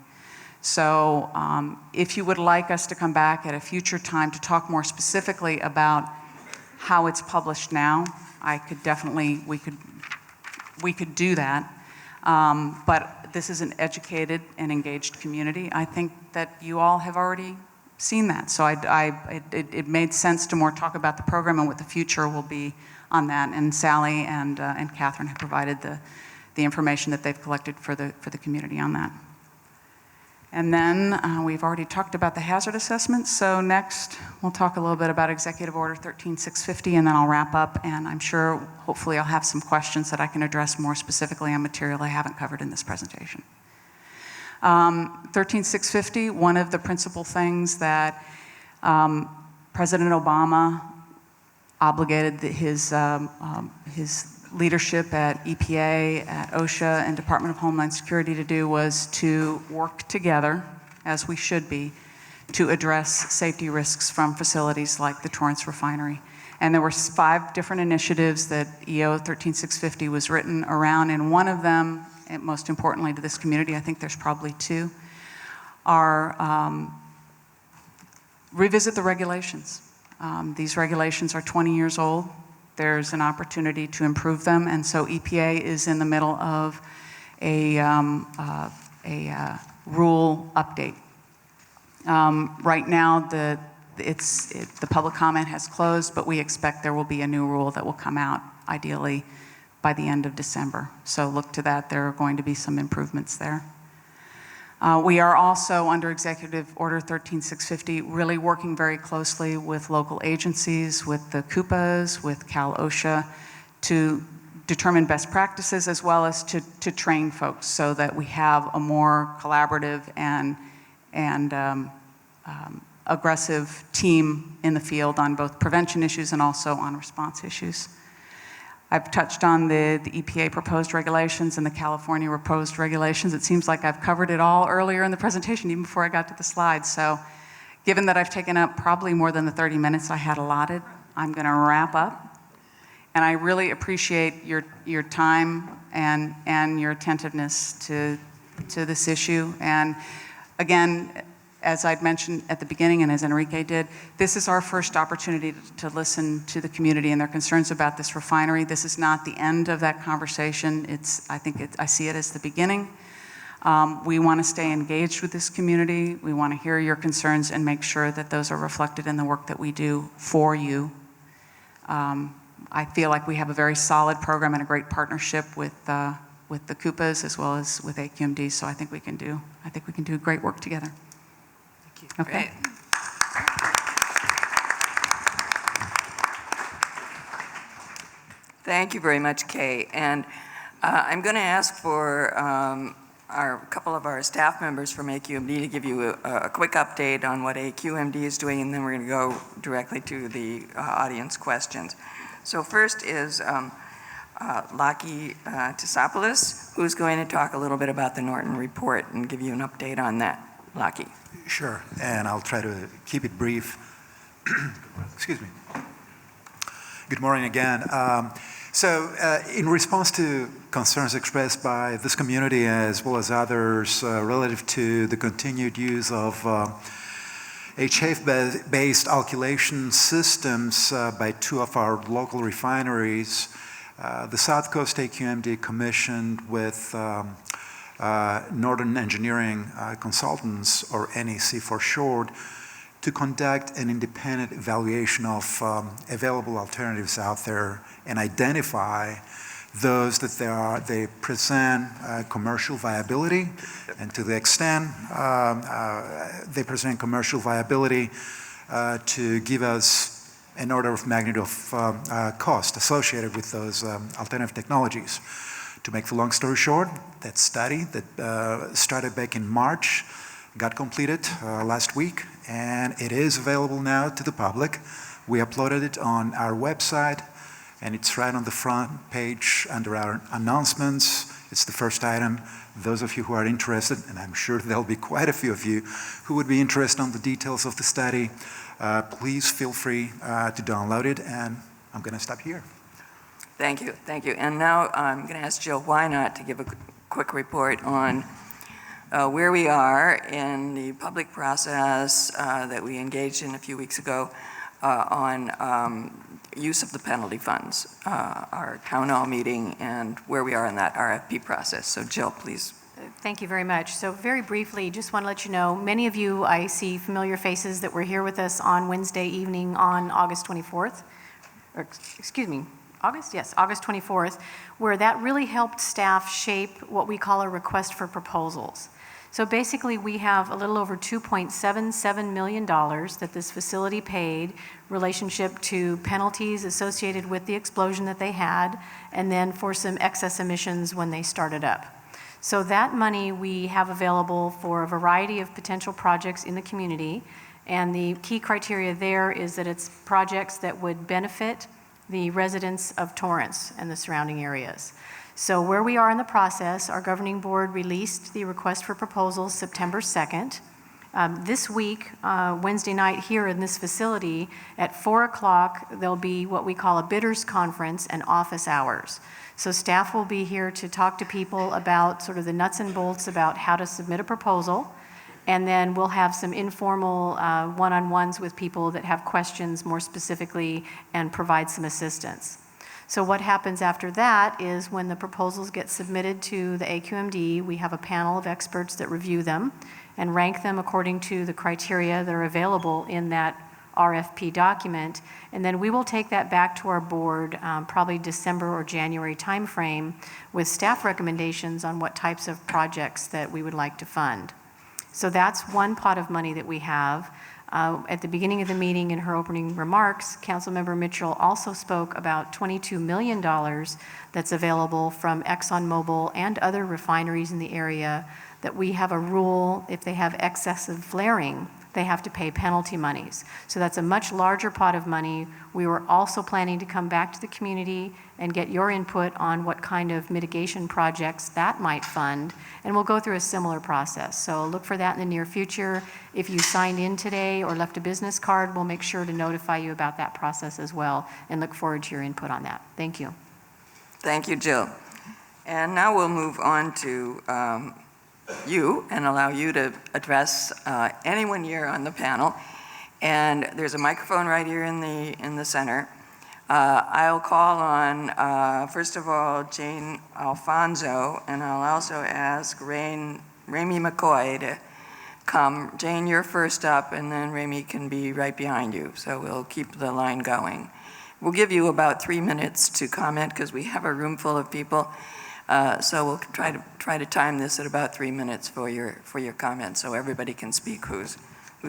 So if you would like us to come back at a future time to talk more specifically about how it's published now, I could definitely, we could do that. But this is an educated and engaged community. I think that you all have already seen that. So it made sense to more talk about the program and what the future will be on that. And Sally and Catherine have provided the information that they've collected for the community on that. And then we've already talked about the hazard assessment. So next, we'll talk a little bit about Executive Order 13650, and then I'll wrap up. And I'm sure, hopefully, I'll have some questions that I can address more specifically on material I haven't covered in this presentation. 13650, one of the principal things that President Obama obligated his leadership at EPA, at OSHA, and Department of Homeland Security to do was to work together, as we should be, to address safety risks from facilities like the Torrance Refinery. And there were 5 different initiatives that EO 13650 was written around, and one of them, and most importantly to this community, I think there's probably 2, are revisit the regulations. These regulations are 20 years old. There's an opportunity to improve them, and so EPA is in the middle of a rule update. Right now, the public comment has closed, but we expect there will be a new rule that will come out, ideally, by the end of December. So look to that. There are going to be some improvements there. We are also, under Executive Order 13650, really working very closely with local agencies, with the CUPAs, with Cal OSHA, to determine best practices as well as to train folks so that we have a more collaborative and aggressive team in the field on both prevention issues and also on response issues. I've touched on the EPA proposed regulations and the California proposed regulations. It seems like I've covered it all earlier in the presentation, even before I got to the slides. So given that I've taken up probably more than the 30 minutes I had allotted, I'm going to wrap up. And I really appreciate your time and your attentiveness to this issue. And again, as I'd mentioned at the beginning and as Enrique did, this is our first opportunity to listen to the community and their concerns about this refinery. This is not the end of that conversation. I see it as the beginning. We want to stay engaged with this community. We want to hear your concerns and make sure that those are reflected in the work that we do for you. I feel like we have a very solid program and a great partnership with the CUPAs as well as with AQMD, so I think we can do great work together. Okay. Great. Thank you very much, Kay. And I'm going to ask for a couple of our staff members from AQMD to give you a quick update on what AQMD is doing, and then we're going to go directly to the audience questions. So first is Laki Tisopoulos, who's going to talk a little bit about the Norton report and give you an update on that. Laki. Sure, and I'll try to keep it brief. Excuse me. Good morning again. In response to concerns expressed by this community as well as others relative to the continued use of HF-based alkylation systems by 2 of our local refineries, the South Coast AQMD commissioned with Northern Engineering Consultants, or NEC for short, to conduct an independent evaluation of available alternatives out there and identify those that they present commercial viability, and to the extent they present commercial viability, to give us an order of magnitude of cost associated with those alternative technologies. To make the long story short, that study that started back in March got completed last week, and it is available now to the public. We uploaded it on our website, and it's right on the front page under our announcements. It's the first item. Those of you who are interested, and I'm sure there'll be quite a few of you who would be interested in the details of the study, please feel free to download it, and I'm going to stop here. Thank you, thank you. And now I'm going to ask Jill Wynot to give a quick report on where we are in the public process that we engaged in a few weeks ago on use of the penalty funds, our town hall meeting, and where we are in that RFP process. So Jill, please. Thank you very much. So very briefly, just want to let you know, many of you, I see familiar faces that were here with us on Wednesday evening on August 24th, or excuse me, August? Yes, August 24th, where that really helped staff shape what we call a request for proposals. So basically, we have a little over $2.77 million that this facility paid relationship to penalties associated with the explosion that they had, and then for some excess emissions when they started up. So that money we have available for a variety of potential projects in the community, and the key criteria there is that it's projects that would benefit the residents of Torrance and the surrounding areas. So where we are in the process, our governing board released the request for proposals September 2nd. This week, Wednesday night here in this facility, at 4 o'clock, there'll be what we call a bidders conference and office hours. So staff will be here to talk to people about sort of the nuts and bolts about how to submit a proposal. And then we'll have some informal one-on-ones with people that have questions more specifically and provide some assistance. So what happens after that is when the proposals get submitted to the AQMD, we have a panel of experts that review them and rank them according to the criteria that are available in that RFP document. And then we will take that back to our board, probably December or January timeframe, with staff recommendations on what types of projects that we would like to fund. So that's one pot of money that we have. At the beginning of the meeting, in her opening remarks, Councilmember Mitchell also spoke about $22 million that's available from ExxonMobil and other refineries in the area, that we have a rule, if they have excessive flaring, they have to pay penalty monies. So that's a much larger pot of money. We were also planning to come back to the community and get your input on what kind of mitigation projects that might fund, and we'll go through a similar process. So look for that in the near future. If you signed in today or left a business card, we'll make sure to notify you about that process as well, and look forward to your input on that. Thank you. Thank you, Jill. And now we'll move on to you and allow you to address anyone here on the panel. And there's a microphone right here in the center. I'll call on, first of all, Jane Alfonso, and I'll also ask Rami McCoy to come. Jane, you're first up, and then Rami can be right behind you. So we'll keep the line going. We'll give you about 3 minutes to comment because we have a room full of people. So we'll try to time this at about 3 minutes for your comments, so everybody can speak who's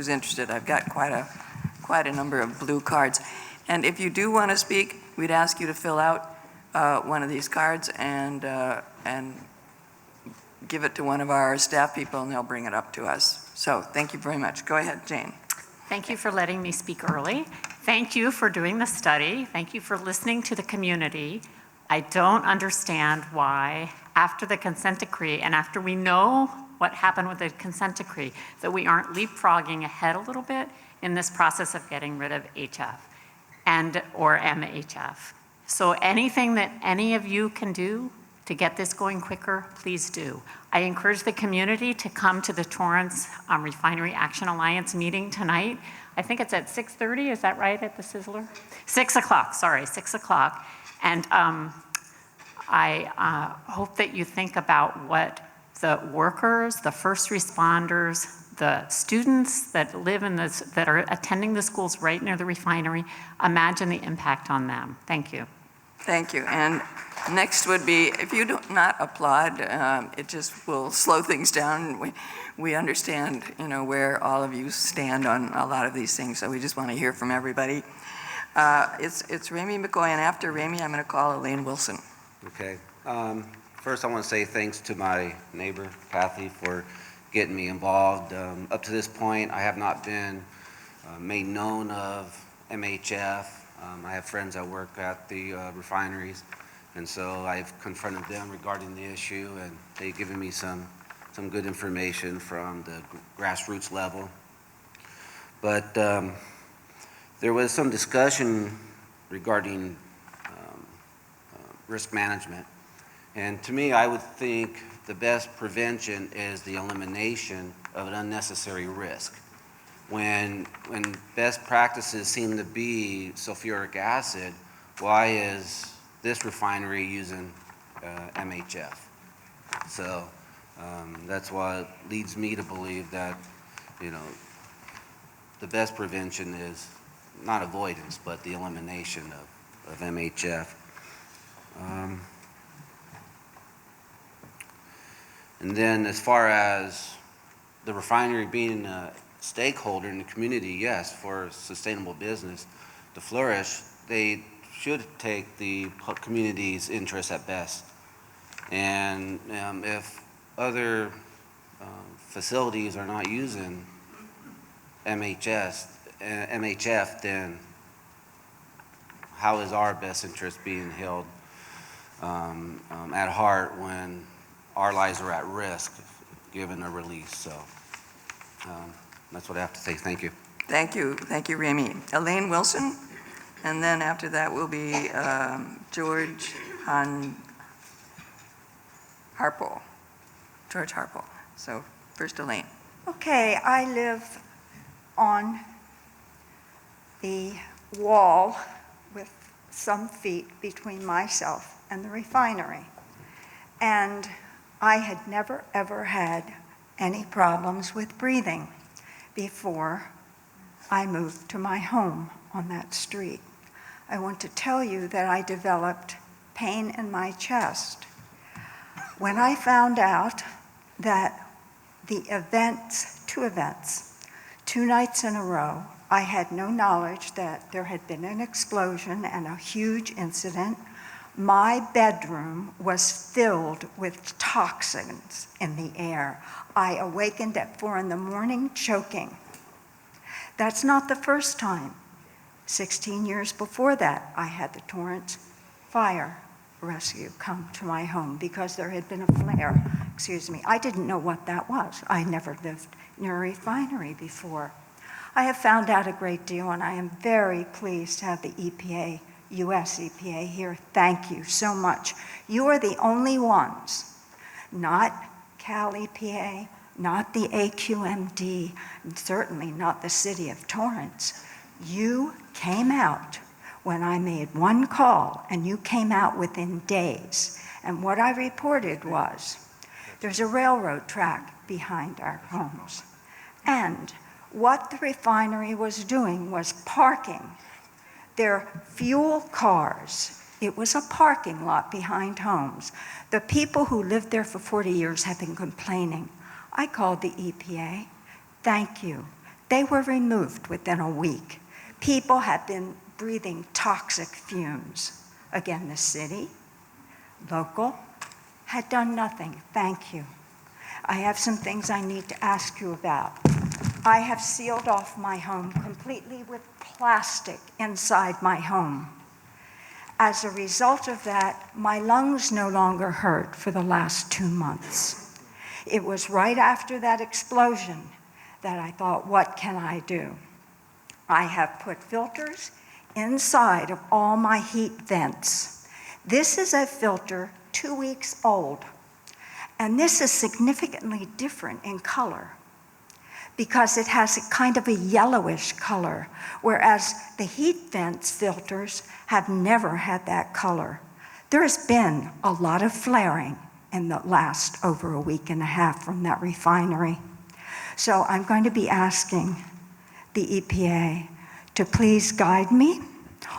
interested. I've got quite a number of blue cards, and if you do want to speak, we'd ask you to fill out one of these cards and give it to one of our staff people, and they'll bring it up to us. So thank you very much. Go ahead, Jane. Thank you for letting me speak early. Thank you for doing the study. Thank you for listening to the community. I don't understand why, after the consent decree and after we know what happened with the consent decree, that we aren't leapfrogging ahead a little bit in this process of getting rid of HF or MHF. So anything that any of you can do to get this going quicker, please do. I encourage the community to come to the Torrance Refinery Action Alliance meeting tonight. I think it's at 6:30, is that right, at the Sizzler? 6 o'clock, sorry, 6 o'clock. And I hope that you think about what the workers, the first responders, the students that live in this, that are attending the schools right near the refinery, imagine the impact on them. Thank you. Thank you. And next would be, if you do not applaud, it just will slow things down. We understand, where all of you stand on a lot of these things, so we just want to hear from everybody. It's Rami McCoy, and after Rami, I'm going to call Elaine Wilson. Okay. First, I want to say thanks to my neighbor, Kathy, for getting me involved. Up to this point, I have not been made known of MHF. I have friends that work at the refineries, and so I've confronted them regarding the issue, and they've given me some good information from the grassroots level. But there was some discussion regarding risk management. And to me, I would think the best prevention is the elimination of an unnecessary risk. When best practices seem to be sulfuric acid, why is this refinery using MHF? So That's what leads me to believe that, you know, the best prevention is not avoidance, but the elimination of MHF. And then as far as the refinery being a stakeholder in the community, yes, for sustainable business to flourish, they should take the community's interests at best. And if other facilities are not using MHF, then how is our best interest being held at heart when our lives are at risk given a release? So that's what I have to say. Thank you. Thank you, Remy. Elaine Wilson, and then after that will be George Harpo. George Harpo. So first Elaine. Okay, I live on the wall with some feet between myself and the refinery. And I had never, ever had any problems with breathing before I moved to my home on that street. I want to tell you that I developed pain in my chest when I found out that the events, two nights in a row, I had no knowledge that there had been an explosion and a huge incident. My bedroom was filled with toxins in the air. I awakened at 4 in the morning choking. That's not the first time. 16 years before that, I had the Torrance fire rescue come to my home because there had been a flare. I didn't know what that was. I never lived near a refinery before. I have found out a great deal, and I am very pleased to have the EPA, US EPA here. Thank you so much. You are the only ones, not Cal EPA, not the AQMD, and certainly not the city of Torrance. You came out when I made one call, and you came out within days. And what I reported was, there's a railroad track behind our homes. And what the refinery was doing was parking their fuel cars. It was a parking lot behind homes. The people who lived there for 40 years have been complaining. I called the EPA. Thank you. They were removed within a week. People have been breathing toxic fumes. Again, the city, local, had done nothing. Thank you. I have some things I need to ask you about. I have sealed off my home completely with plastic inside my home. As a result of that, my lungs no longer hurt for the last 2 months. It was right after that explosion that I thought, what can I do? I have put filters inside of all my heat vents. This is a filter 2 weeks old, and this is significantly different in color because it has a kind of a yellowish color, whereas the heat vents filters have never had that color. There has been a lot of flaring in the last over a week and a half from that refinery. So I'm going to be asking the EPA to please guide me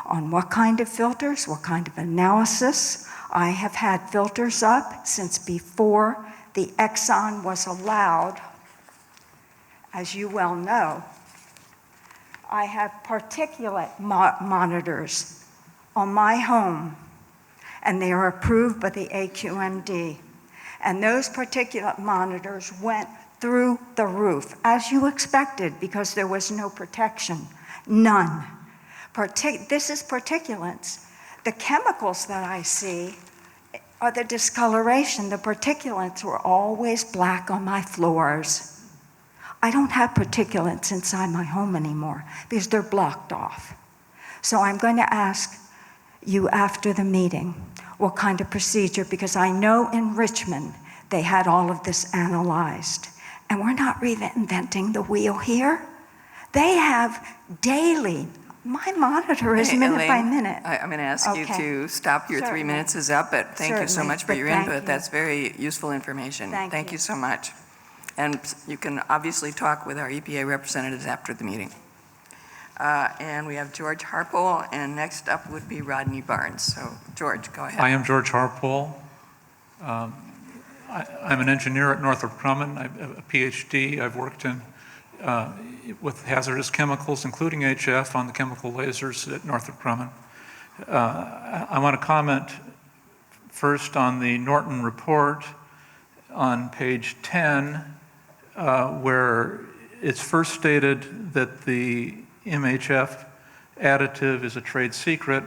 on what kind of filters, what kind of analysis. I have had filters up since before the Exxon was allowed. As you well know, I have particulate monitors on my home, and they are approved by the AQMD. And those particulate monitors went through the roof, as you expected, because there was no protection, none. This is particulates. The chemicals that I see are the discoloration. The particulates were always black on my floors. I don't have particulates inside my home anymore because they're blocked off. So I'm going to ask you after the meeting what kind of procedure, because I know in Richmond they had all of this analyzed. And we're not reinventing the wheel here. They have daily My monitor is Hey, minute by Elaine, minute. I'm going to ask you Okay. to stop. Your 3 Certainly. minutes is up, but thank you so Certainly, much for but your thank input. you. That's very useful information. Thank you you. so much. And you can obviously talk with our EPA representatives after the meeting. And we have George Harpole, and next up would be Rodney Barnes. So, George, go ahead. I am George Harpole. I'm an engineer at Northrop Grumman. I have a PhD. I've worked in with hazardous chemicals, including HF, on the chemical lasers at Northrop Grumman. I want to comment first on the Norton report on page 10, where it's first stated that the MHF additive is a trade secret,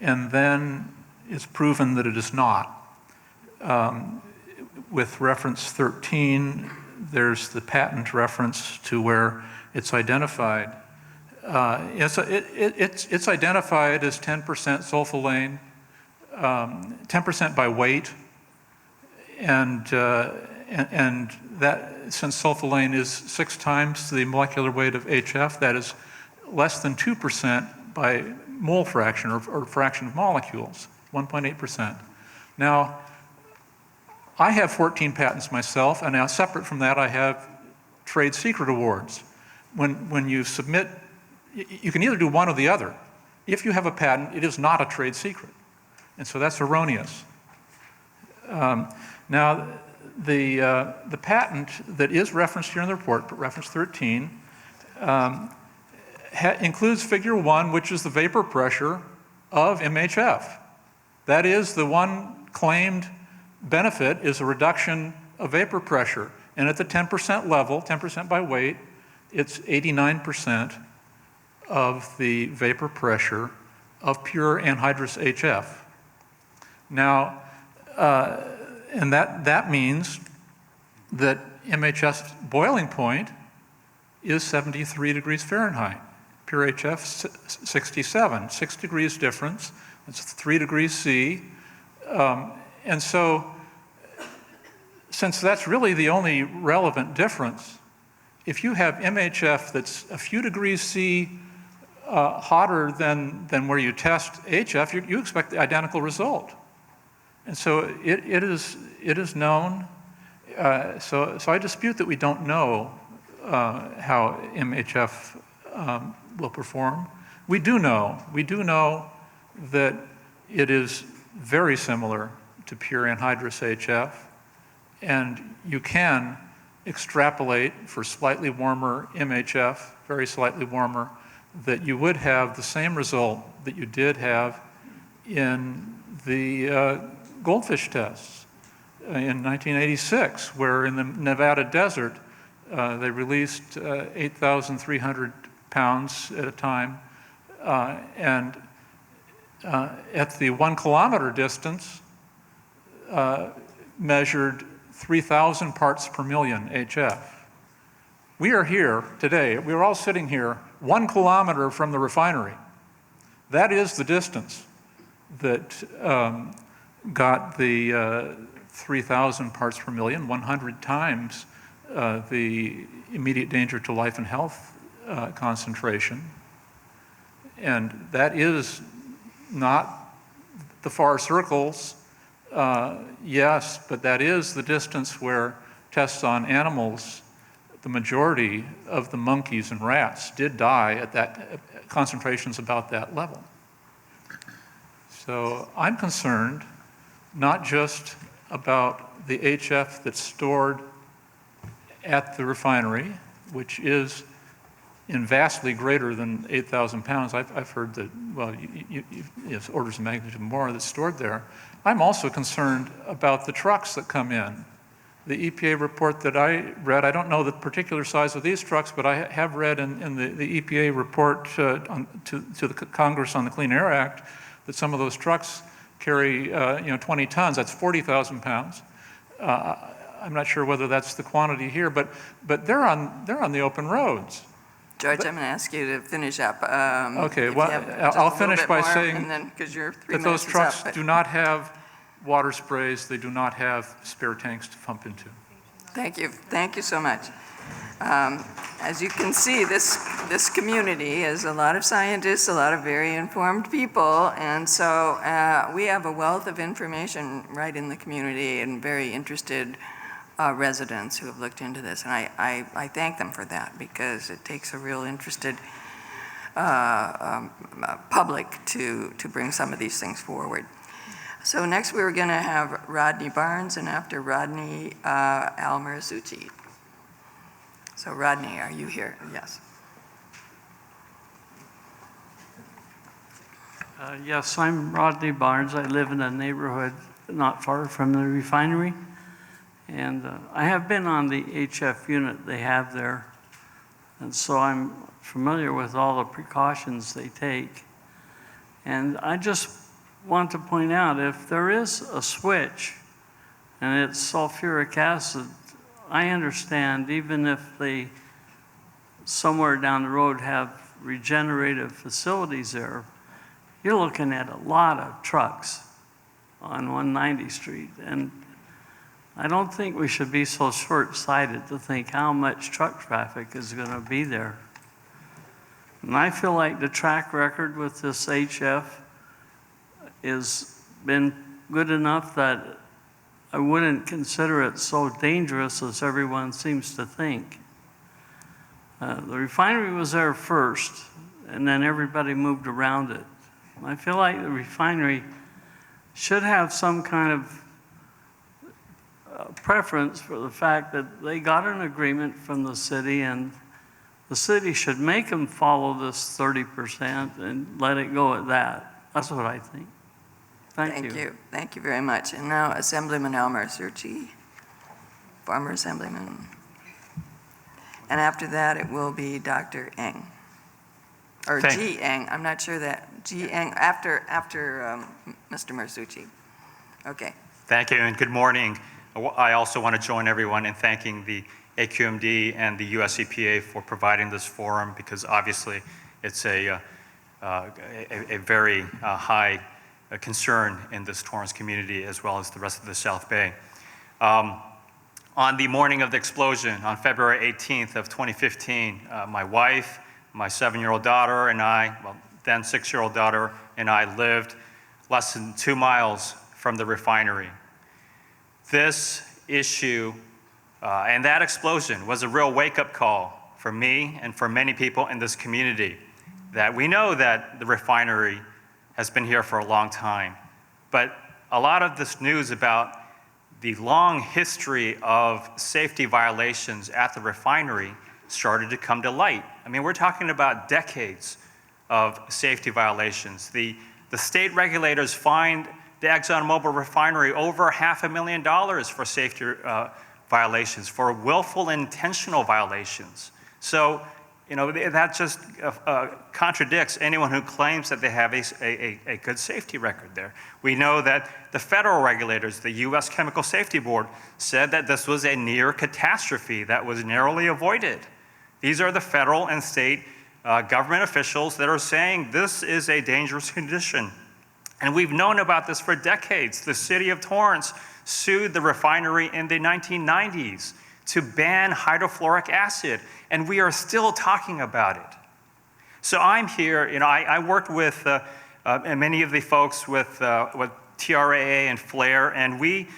and then it's proven that it is not. With reference 13, there's the patent reference to where it's identified. It's identified as 10% sulfolane, 10% by weight, and that, since sulfolane is 6 times the molecular weight of HF, that is less than 2% by mole fraction or fraction of molecules, 1.8%. Now, I have 14 patents myself, and now separate from that, I have trade secret awards. When you submit, you can either do one or the other. If you have a patent, it is not a trade secret. And so that's erroneous. Now, the patent that is referenced here in the report, reference 13, includes figure 1, which is the vapor pressure of MHF. That is the one claimed benefit is a reduction of vapor pressure. And at the 10% level, 10% by weight, it's 89% of the vapor pressure of pure anhydrous HF. Now, and that means that MHF's boiling point is 73 degrees Fahrenheit. Pure HF, 67, 6 degrees difference. That's 3 degrees C. And so, since that's really the only relevant difference, if you have MHF that's a few degrees C hotter than where you test HF, you expect the identical result. And so it is known. So I dispute that we don't know how MHF will perform. We do know that it is very similar to pure anhydrous HF, and you can extrapolate for slightly warmer MHF, very slightly warmer, that you would have the same result that you did have in the goldfish tests in 1986, where in the Nevada desert, they released 8,300 pounds at a time, and at the 1 kilometer distance, measured 3,000 parts per million HF. We are here today, we are all sitting here 1 kilometer from the refinery. That is the distance that got the 3,000 parts per million, 100 times the immediate danger to life and health concentration. And that is not the far circles, yes, but that is the distance where tests on animals, the majority of the monkeys and rats did die at that concentrations about that level. So I'm concerned not just about the HF that's stored at the refinery, which is in vastly greater than 8,000 pounds. I've heard that, well, it's orders of magnitude more that's stored there. I'm also concerned about the trucks that come in. The EPA report that I read, I don't know the particular size of these trucks, but I have read in the EPA report to the Congress on the Clean Air Act that some of those trucks carry 20 tons. That's 40,000 pounds. I'm not sure whether that's the quantity here, but they're on the open roads. George, I'm going to ask you to finish up. Okay, well, I'll finish by saying that those trucks do not have water sprays, they do not have spare tanks to pump into. Thank you so much. As you can see, this community is a lot of scientists, a lot of very informed people, and so we have a wealth of information right in the community and very interested residents who have looked into this. And I thank them for that, because it takes a real interested public to bring some of these things forward. So next we're going to have Rodney Barnes, and after Rodney, Al Marzucci. So Rodney, are you here? Yes. Yes, I'm Rodney Barnes. I live in a neighborhood not far from the refinery. And I have been on the HF unit they have there. And so I'm familiar with all the precautions they take. And I just want to point out, if there is a switch and it's sulfuric acid, I understand even if they somewhere down the road have regenerative facilities there, you're looking at a lot of trucks on 190 Street. And I don't think we should be so short-sighted to think how much truck traffic is going to be there. And I feel like the track record with this HF has been good enough that I wouldn't consider it so dangerous as everyone seems to think. The refinery was there first, and then everybody moved around it. I feel like the refinery should have some kind of preference for the fact that they got an agreement from the city, and the city should make them follow this 30% and let it go at that. That's what I think. Thank you. Thank you very much. And now Assemblyman Al Marzucci, former Assemblyman. And after that, it will be Dr. Eng. Or G. Eng. I'm not sure that. G. Eng after Mr. Marzucci. Okay. Thank you, and good morning. I also want to join everyone in thanking the AQMD and the US EPA for providing this forum, because obviously it's a very high concern in this Torrance community as well as the rest of the South Bay. On the morning of the explosion on February 18th of 2015, my wife, my 7-year-old daughter, and I, well, then 6-year-old daughter, and I lived less than 2 miles from the refinery. This issue and that explosion was a real wake-up call for me and for many people in this community, that we know that the refinery has been here for a long time, but a lot of this news about the long history of safety violations at the refinery started to come to light. I mean, we're talking about decades of safety violations. The state regulators fined the ExxonMobil refinery over $500,000 for safety violations, for willful intentional violations. So, you know, that just contradicts anyone who claims that they have a good safety record there. We know that the federal regulators, the US Chemical Safety Board, said that this was a near catastrophe that was narrowly avoided. These are the federal and state government officials that are saying this is a dangerous condition. And we've known about this for decades. The city of Torrance sued the refinery in the 1990s to ban hydrofluoric acid, and we are still talking about it. So I'm here, you know, I worked with many of the folks with TRAA and FLAIR, and we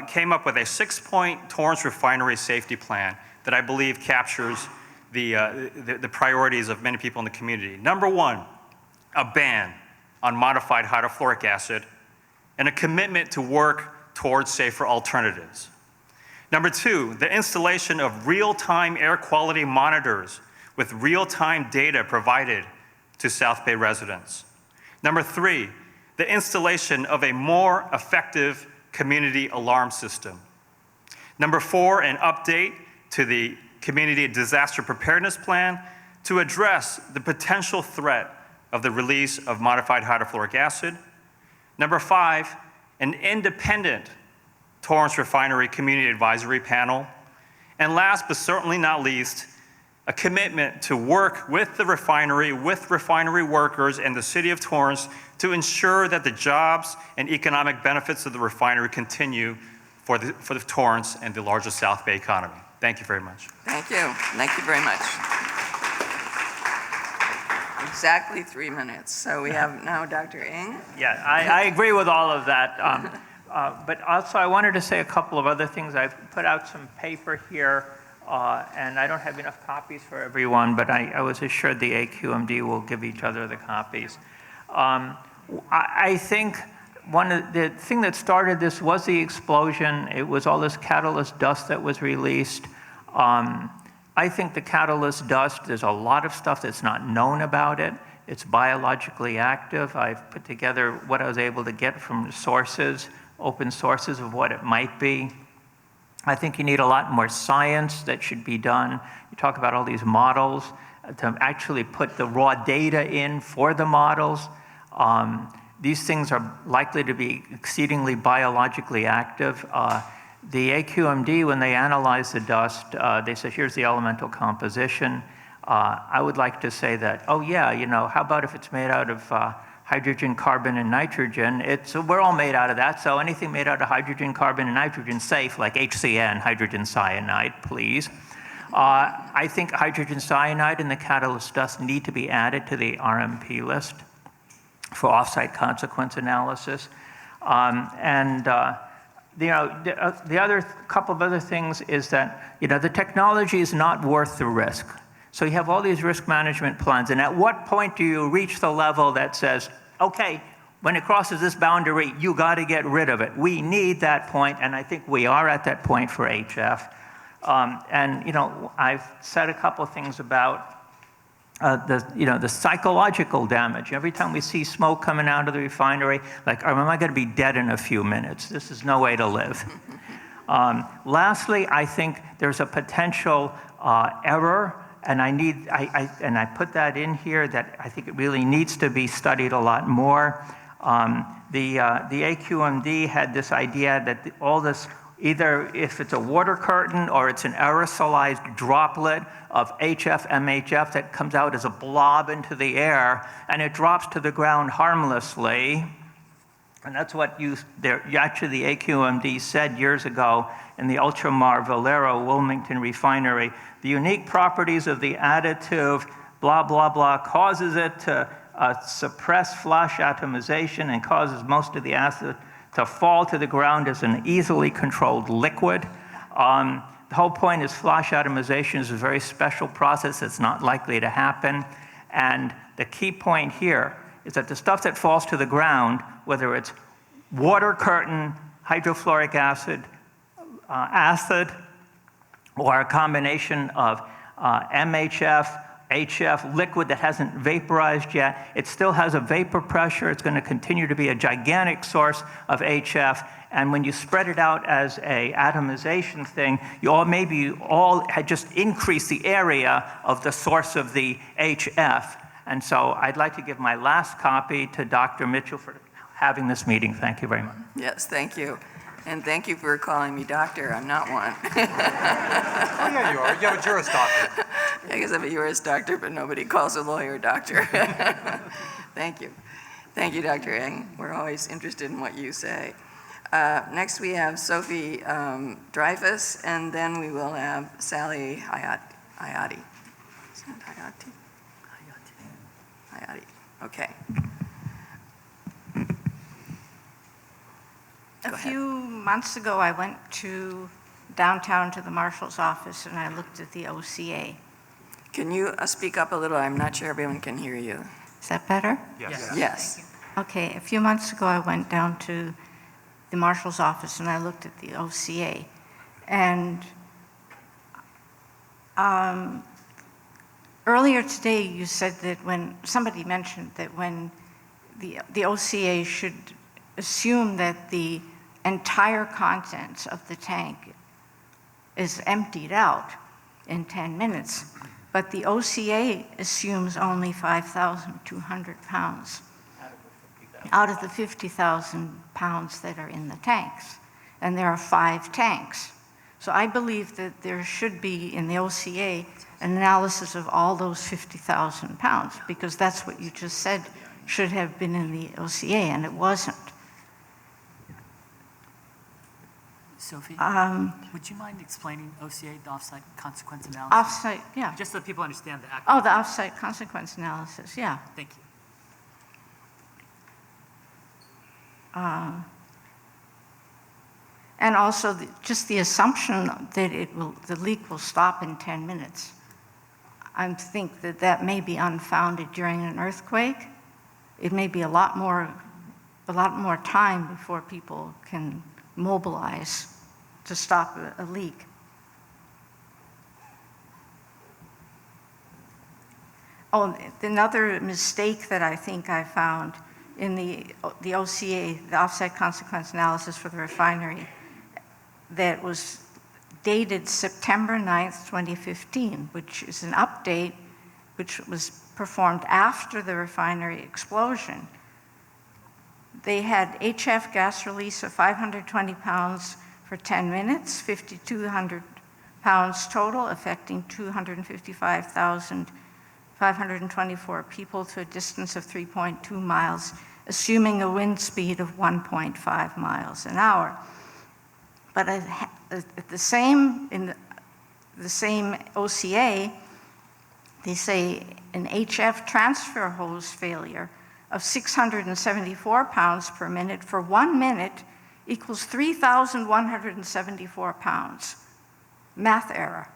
came up with a 6-point Torrance refinery safety plan that I believe captures the priorities of many people in the community. Number one, a ban on modified hydrofluoric acid, and a commitment to work towards safer alternatives. Number two, the installation of real-time air quality monitors with real-time data provided to South Bay residents. Number three, the installation of a more effective community alarm system. Number four, an update to the Community Disaster Preparedness Plan to address the potential threat of the release of modified hydrofluoric acid. Number five, an independent Torrance Refinery Community Advisory Panel. And last but certainly not least, a commitment to work with the refinery, with refinery workers and the city of Torrance to ensure that the jobs and economic benefits of the refinery continue for the Torrance and the larger South Bay economy. Thank you very much. Thank you. Thank you very much. Exactly 3 minutes. So we have now Dr. Ng. Yeah, I agree with all of that. But also I wanted to say a couple of other things. I've put out some paper here, and I don't have enough copies for everyone, but I was assured the AQMD will give each other the copies. I think the thing that started this was the explosion. It was all this catalyst dust that was released. I think the catalyst dust, there's a lot of stuff that's not known about it. It's biologically active. I've put together what I was able to get from sources, open sources of what it might be. I think you need a lot more science that should be done. You talk about all these models, to actually put the raw data in for the models. These things are likely to be exceedingly biologically active. The AQMD, when they analyze the dust, they say, here's the elemental composition. I would like to say that, oh yeah, you know, how about if it's made out of hydrogen, carbon, and nitrogen? We're all made out of that, so anything made out of hydrogen, carbon, and nitrogen safe, like HCN, hydrogen cyanide, please. I think hydrogen cyanide and the catalyst dust need to be added to the RMP list for off-site consequence analysis. You know, the other couple of other things is that, you know, the technology is not worth the risk. So you have all these risk management plans, and at what point do you reach the level that says, okay, when it crosses this boundary, you got to get rid of it? We need that point, and I think we are at that point for HF. And, you know, I've said a couple of things about the psychological damage. Every time we see smoke coming out of the refinery, like, am I going to be dead in a few minutes? This is no way to live. Lastly, I think there's a potential error, and I put that in here, that I think it really needs to be studied a lot more. The AQMD had this idea that all this, either if it's a water curtain or it's an aerosolized droplet of HF, MHF that comes out as a blob into the air, and it drops to the ground harmlessly. And that's what actually the AQMD said years ago in the Ultramar Valero Wilmington refinery. The unique properties of the additive, blah, blah, blah, causes it to suppress flash atomization and causes most of the acid to fall to the ground as an easily controlled liquid. The whole point is flash atomization is a very special process that's not likely to happen. And the key point here is that the stuff that falls to the ground, whether it's water curtain, hydrofluoric acid, or a combination of MHF, HF, liquid that hasn't vaporized yet, it still has a vapor pressure. It's going to continue to be a gigantic source of HF. And when you spread it out as a atomization thing, you all had just increased the area of the source of the HF. And so I'd like to give my last copy to Dr. Mitchell for having this meeting. Thank you very much. Yes, thank you. And thank you for calling me doctor. I'm not one. Oh, yeah, you are. You have a Juris Doctor. I guess I'm a Juris Doctor, but nobody calls a lawyer doctor. Thank you. Thank you, Dr. Ng. We're always interested in what you say. Next, we have Sophie Dreyfus, and then we will have Sally Hayati. Is that Hayati? Hayati. Okay. A few months ago, I went downtown to the marshal's office, and I looked at the OCA. Can you speak up a little? I'm not sure everyone can hear you. Is that better? Yes. Yes. Okay, a few months ago, I went down to the marshal's office, and I looked at the OCA. And earlier today, you said that somebody mentioned that when the OCA should assume that the entire contents of the tank is emptied out in 10 minutes, but the OCA assumes only 5,200 pounds out of the 50,000 pounds that are in the tanks, and there are 5 tanks. So I believe that there should be in the OCA an analysis of all those 50,000 pounds, because that's what you just said should have been in the OCA, and it wasn't. Sophie, Um, would you mind explaining OCA, the offsite consequence analysis? Offsite, yeah. Just so people understand the acronym. Oh, the offsite consequence analysis, yeah. Thank you. And also just the assumption that the leak will stop in 10 minutes. I think that that may be unfounded during an earthquake. It may be a lot more time before people can mobilize to stop a leak. Oh, another mistake that I think I found in the OCA, the offsite consequence analysis for the refinery, that was dated September 9th, 2015, which is an update which was performed after the refinery explosion. They had HF gas release of 520 pounds for 10 minutes, 5,200 pounds total, affecting 255,524 people to a distance of 3.2 miles, assuming a wind speed of 1.5 miles an hour. But in the same OCA, they say an HF transfer hose failure of 674 pounds per minute for 1 minute equals 3,174 pounds. Math error.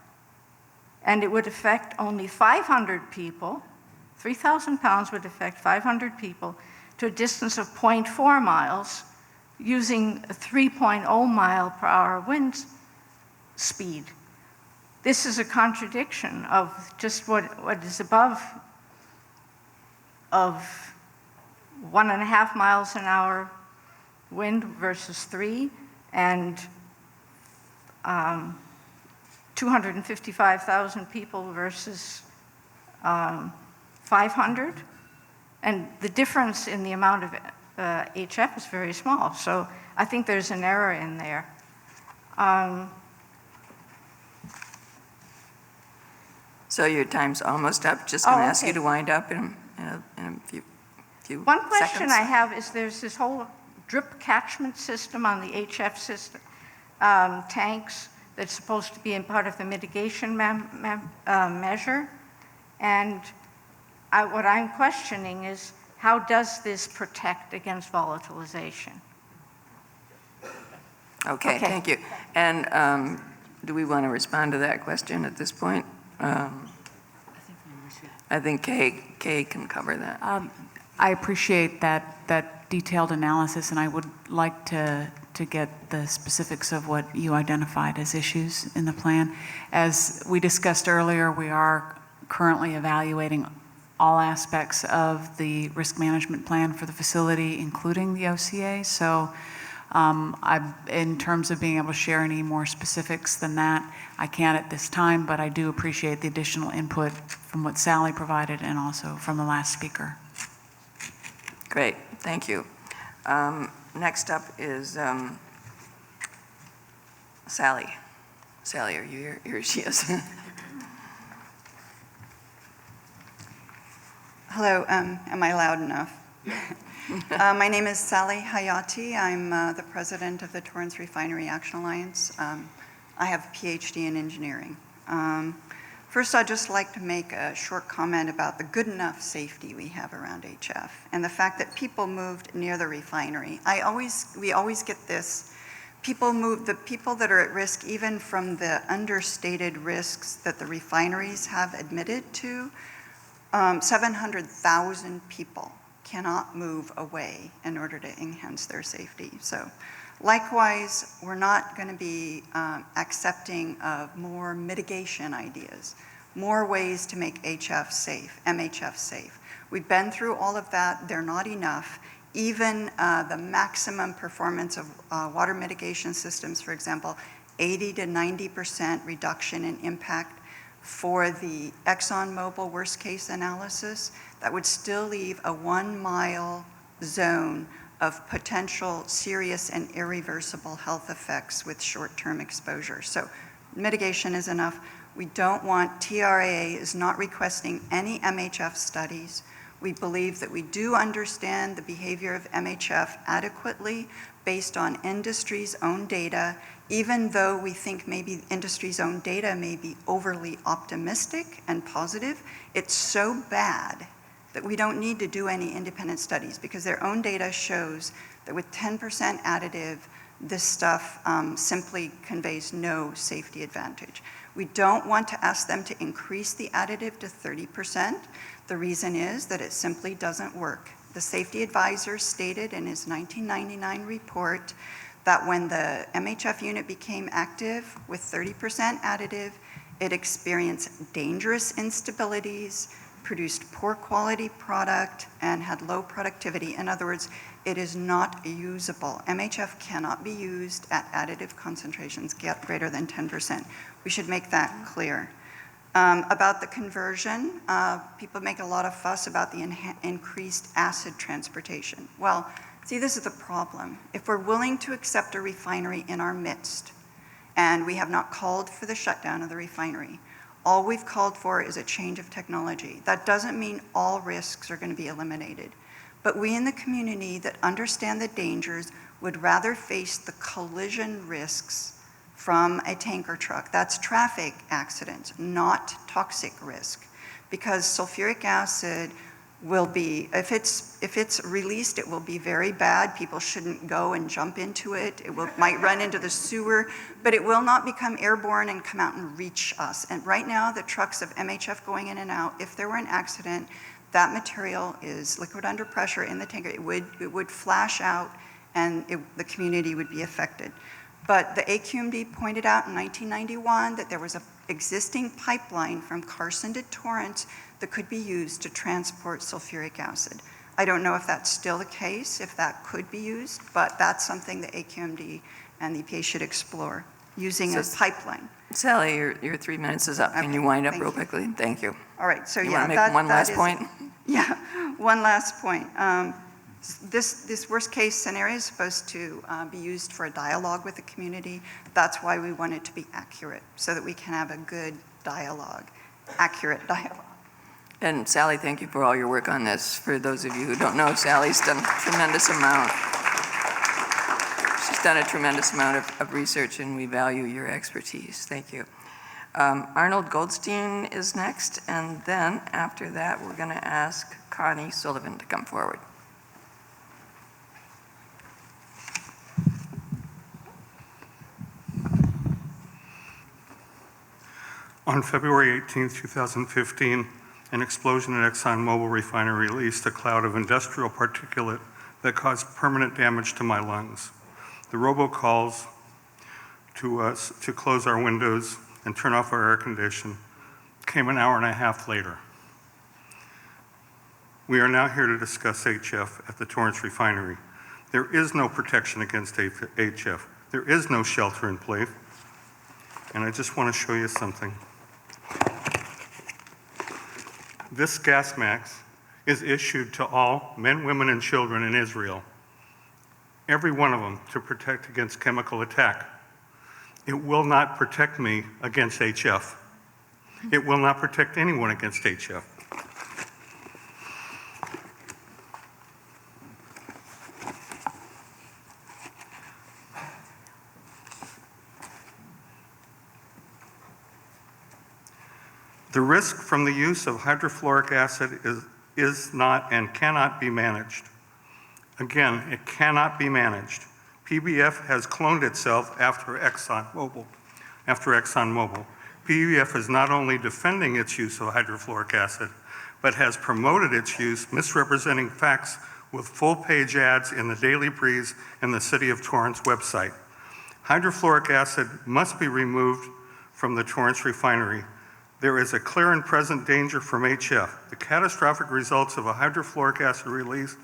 And it would affect only 500 people. 3,000 pounds would affect 500 people to a distance of 0.4 miles using a 3.0 mile per hour wind speed. This is a contradiction of just what is above of 1.5 miles an hour wind versus 3, and 255,000 people versus 500. And the difference in the amount of HF is very small. So I think there's an error in there. So your time's almost up. Just going to ask you to wind up in a few One question seconds. I have is there's this whole drip catchment system on the HF system, tanks that's supposed to be in part of the mitigation measure. And what I'm questioning is, how does this protect against volatilization? Okay, thank you. And do we want to respond to that question at this point? I think Kay can cover that. I appreciate that detailed analysis, and I would like to get the specifics of what you identified as issues in the plan. As we discussed earlier, we are currently evaluating all aspects of the risk management plan for the facility, including the OCA. So in terms of being able to share any more specifics than that, I can't at this time, but I do appreciate the additional input from what Sally provided and also from the last speaker. Great, thank you. Next up is Sally. Sally, are you here? Here she is. Hello, am I loud enough? My name is Sally Hayati. I'm the president of the Torrance Refinery Action Alliance. I have a PhD in engineering. First, I'd just like to make a short comment about the good enough safety we have around HF and the fact that people moved near the refinery. We always get this. The people that are at risk, even from the understated risks that the refineries have admitted to, 700,000 people cannot move away in order to enhance their safety. So likewise, we're not going to be accepting of more mitigation ideas, more ways to make HF safe, MHF safe. We've been through all of that. They're not enough. Even the maximum performance of water mitigation systems, for example, 80 to 90% reduction in impact for the ExxonMobil worst case analysis, that would still leave a 1 mile zone of potential serious and irreversible health effects with short-term exposure. So mitigation is enough. We don't want, TRAA is not requesting any MHF studies. We believe that we do understand the behavior of MHF adequately based on industry's own data, even though we think maybe industry's own data may be overly optimistic and positive. It's so bad that we don't need to do any independent studies because their own data shows that with 10% additive, this stuff simply conveys no safety advantage. We don't want to ask them to increase the additive to 30%. The reason is that it simply doesn't work. The safety advisor stated in his 1999 report that when the MHF unit became active with 30% additive, it experienced dangerous instabilities, produced poor quality product, and had low productivity. In other words, it is not usable. MHF cannot be used at additive concentrations greater than 10%. We should make that clear. About the conversion, people make a lot of fuss about the increased acid transportation. Well, see, this is the problem. If we're willing to accept a refinery in our midst, and we have not called for the shutdown of the refinery, all we've called for is a change of technology. That doesn't mean all risks are going to be eliminated. But we in the community that understand the dangers would rather face the collision risks from a tanker truck. That's traffic accidents, not toxic risk. Because sulfuric acid will be, if it's released, it will be very bad. People shouldn't go and jump into it. Might run into the sewer, but it will not become airborne and come out and reach us. And right now, the trucks of MHF going in and out, if there were an accident, that material is liquid under pressure in the tanker. It would flash out and the community would be affected. But the AQMD pointed out in 1991 that there was an existing pipeline from Carson to Torrance that could be used to transport sulfuric acid. I don't know if that's still the case, if that could be used, but that's something the AQMD and the EPA should explore, using a pipeline. Sally, your 3 minutes is up. Can you wind up real quickly? Thank you. All right, so you yeah. want to make one last point? Yeah, one last point. This worst case scenario is supposed to be used for a dialogue with the community. That's why we want it to be accurate, so that we can have a good dialogue, accurate dialogue. And Sally, thank you for all your work on this. For those of you who don't know, Sally's done a tremendous amount. She's done a tremendous amount of research, and we value your expertise. Thank you. Arnold Goldstein is next, and then after that, we're going to ask Connie Sullivan to come forward. On February 18, 2015, an explosion at ExxonMobil refinery released a cloud of industrial particulate that caused permanent damage to my lungs. The robocalls to us to close our windows and turn off our air condition came an hour and a half later. We are now here to discuss HF at the Torrance refinery. There is no protection against HF. There is no shelter in place. And I just want to show you something. This gas mask is issued to all men, women, and children in Israel, every one of them, to protect against chemical attack. It will not protect me against HF. It will not protect anyone against HF. The risk from the use of hydrofluoric acid is not and cannot be managed. Again, it cannot be managed. PBF has cloned itself after ExxonMobil. PBF is not only defending its use of hydrofluoric acid, but has promoted its use, misrepresenting facts with full-page ads in the Daily Breeze and the City of Torrance website. Hydrofluoric acid must be removed from the Torrance refinery. There is a clear and present danger from HF. The catastrophic results of a hydrofluoric acid release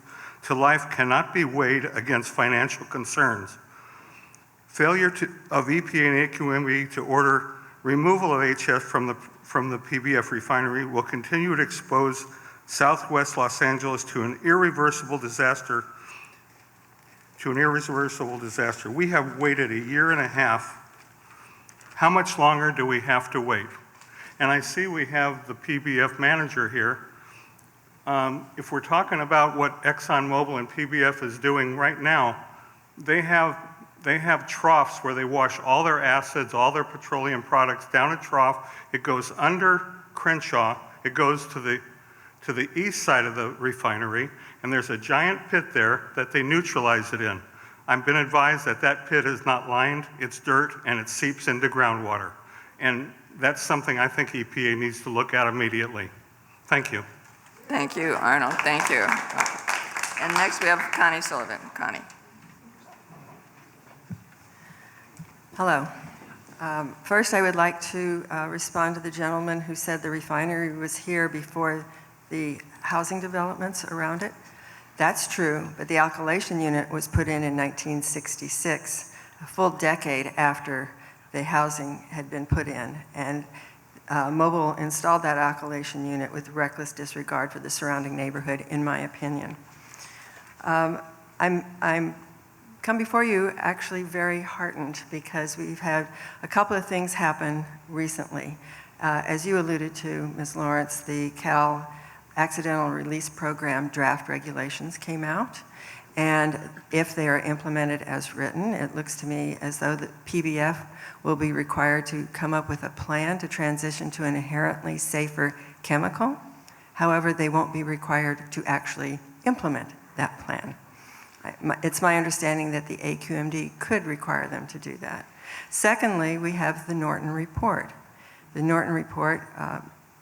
to life cannot be weighed against financial concerns. Failure of EPA and AQMD to order removal of HF from the PBF refinery will continue to expose Southwest Los Angeles to an irreversible disaster. We have waited a year and a half. How much longer do we have to wait? And I see we have the PBF manager here. If we're talking about what ExxonMobil and PBF is doing right now, they have troughs where they wash all their acids, all their petroleum products down a trough. It goes under Crenshaw. It goes to the east side of the refinery, and there's a giant pit there that they neutralize it in. I've been advised that that pit is not lined, it's dirt, and it seeps into groundwater. And that's something I think EPA needs to look at immediately. Thank you. Thank you, Arnold. Thank you. And next we have Connie Sullivan. Connie. Hello. First, I would like to respond to the gentleman who said the refinery was here before the housing developments around it. That's true, but the alkylation unit was put in 1966, a full decade after the housing had been put in. And Mobil installed that alkylation unit with reckless disregard for the surrounding neighborhood, in my opinion. I'm come before you actually very heartened because we've had a couple of things happen recently. As you alluded to, Ms. Lawrence, the Cal Accidental Release Program draft regulations came out, and if they are implemented as written, it looks to me as though the PBF will be required to come up with a plan to transition to an inherently safer chemical. However, they won't be required to actually implement that plan. It's my understanding that the AQMD could require them to do that. Secondly, we have the Norton Report. The Norton Report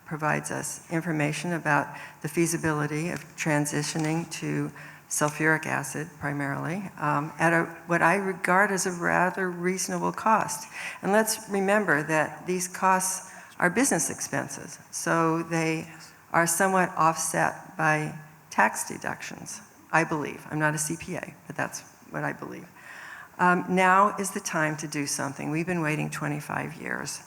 provides us information about the feasibility of transitioning to sulfuric acid primarily at what I regard as a rather reasonable cost. And let's remember that these costs are business expenses, so they are somewhat offset by tax deductions, I believe. I'm not a CPA, but that's what I believe. Now is the time to do something. We've been waiting 25 years,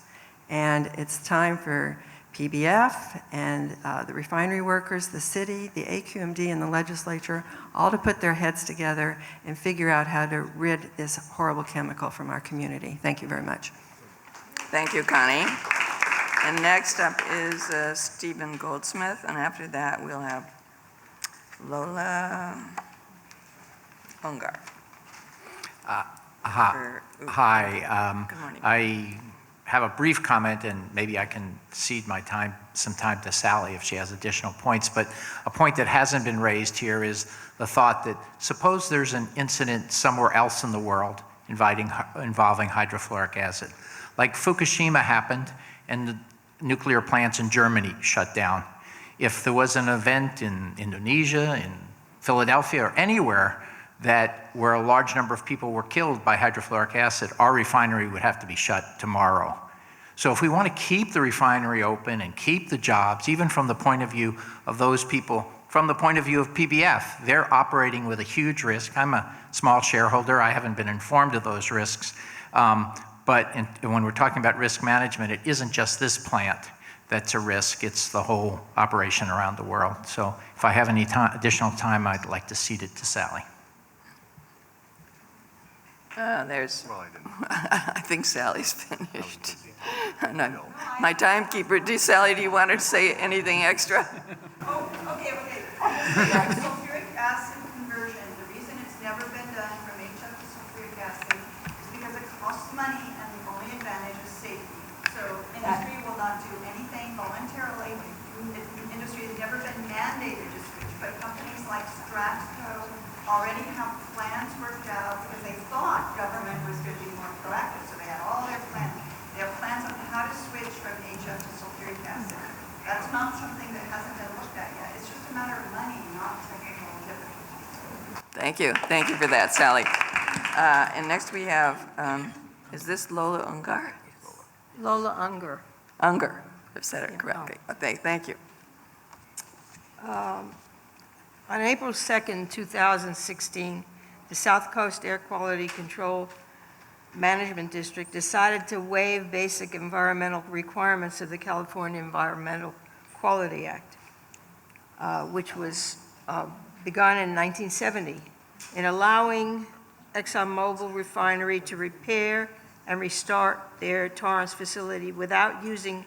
and it's time for PBF and the refinery workers, the city, the AQMD, and the legislature all to put their heads together and figure out how to rid this horrible chemical from our community. Thank you very much. Thank you, Connie. And next up is Stephen Goldsmith, and after that we'll have Lola Ungar. Hi. Good morning. I have a brief comment, and maybe I can cede some time to Sally if she has additional points. But a point that hasn't been raised here is the thought that suppose there's an incident somewhere else in the world involving hydrofluoric acid. Like Fukushima happened, and the nuclear plants in Germany shut down. If there was an event in Indonesia, in Philadelphia, or anywhere where a large number of people were killed by hydrofluoric acid, our refinery would have to be shut tomorrow. So if we want to keep the refinery open and keep the jobs, even from the point of view of those people, from the point of view of PBF, they're operating with a huge risk. I'm a small shareholder. I haven't been informed of those risks. But when we're talking about risk management, it isn't just this plant that's a risk. It's the whole operation around the world. So if I have any additional time, I'd like to cede it to Sally. I think Sally's finished. No, my timekeeper, Sally, do you want to say anything extra? Okay. Sulfuric acid conversion, the reason it's never been done from HF to sulfuric acid is because it costs money and the only advantage is safety. So industry will not do anything voluntarily. Industry has never been mandated to switch, but companies like Stratco already have plans worked out because they thought government was going to be more proactive. So they had all their plans. They have plans on how to switch from HF to sulfuric acid. That's not something that hasn't been looked at yet. It's just a matter of money, not technical difficulties. Thank you. Thank you for that, Sally. And next we have, is this Lola Ungar? Lola Unger. Unger, I've said it correctly. Okay, thank you. On April 2nd, 2016, the South Coast Air Quality Control Management District decided to waive basic environmental requirements of the California Environmental Quality Act, which was begun in 1970, in allowing ExxonMobil Refinery to repair and restart their Torrance facility without using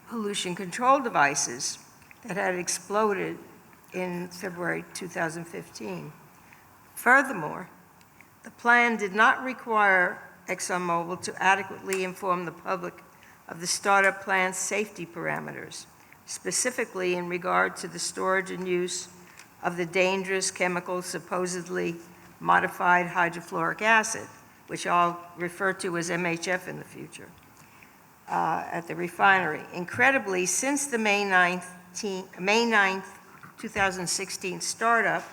pollution control devices that had exploded in February 2015. Furthermore, the plan did not require ExxonMobil to adequately inform the public of the startup plan's safety parameters, specifically in regard to the storage and use of the dangerous chemical, supposedly modified hydrofluoric acid, which I'll refer to as MHF in the future, at the refinery. Incredibly, since the May 9th, 2016 startup,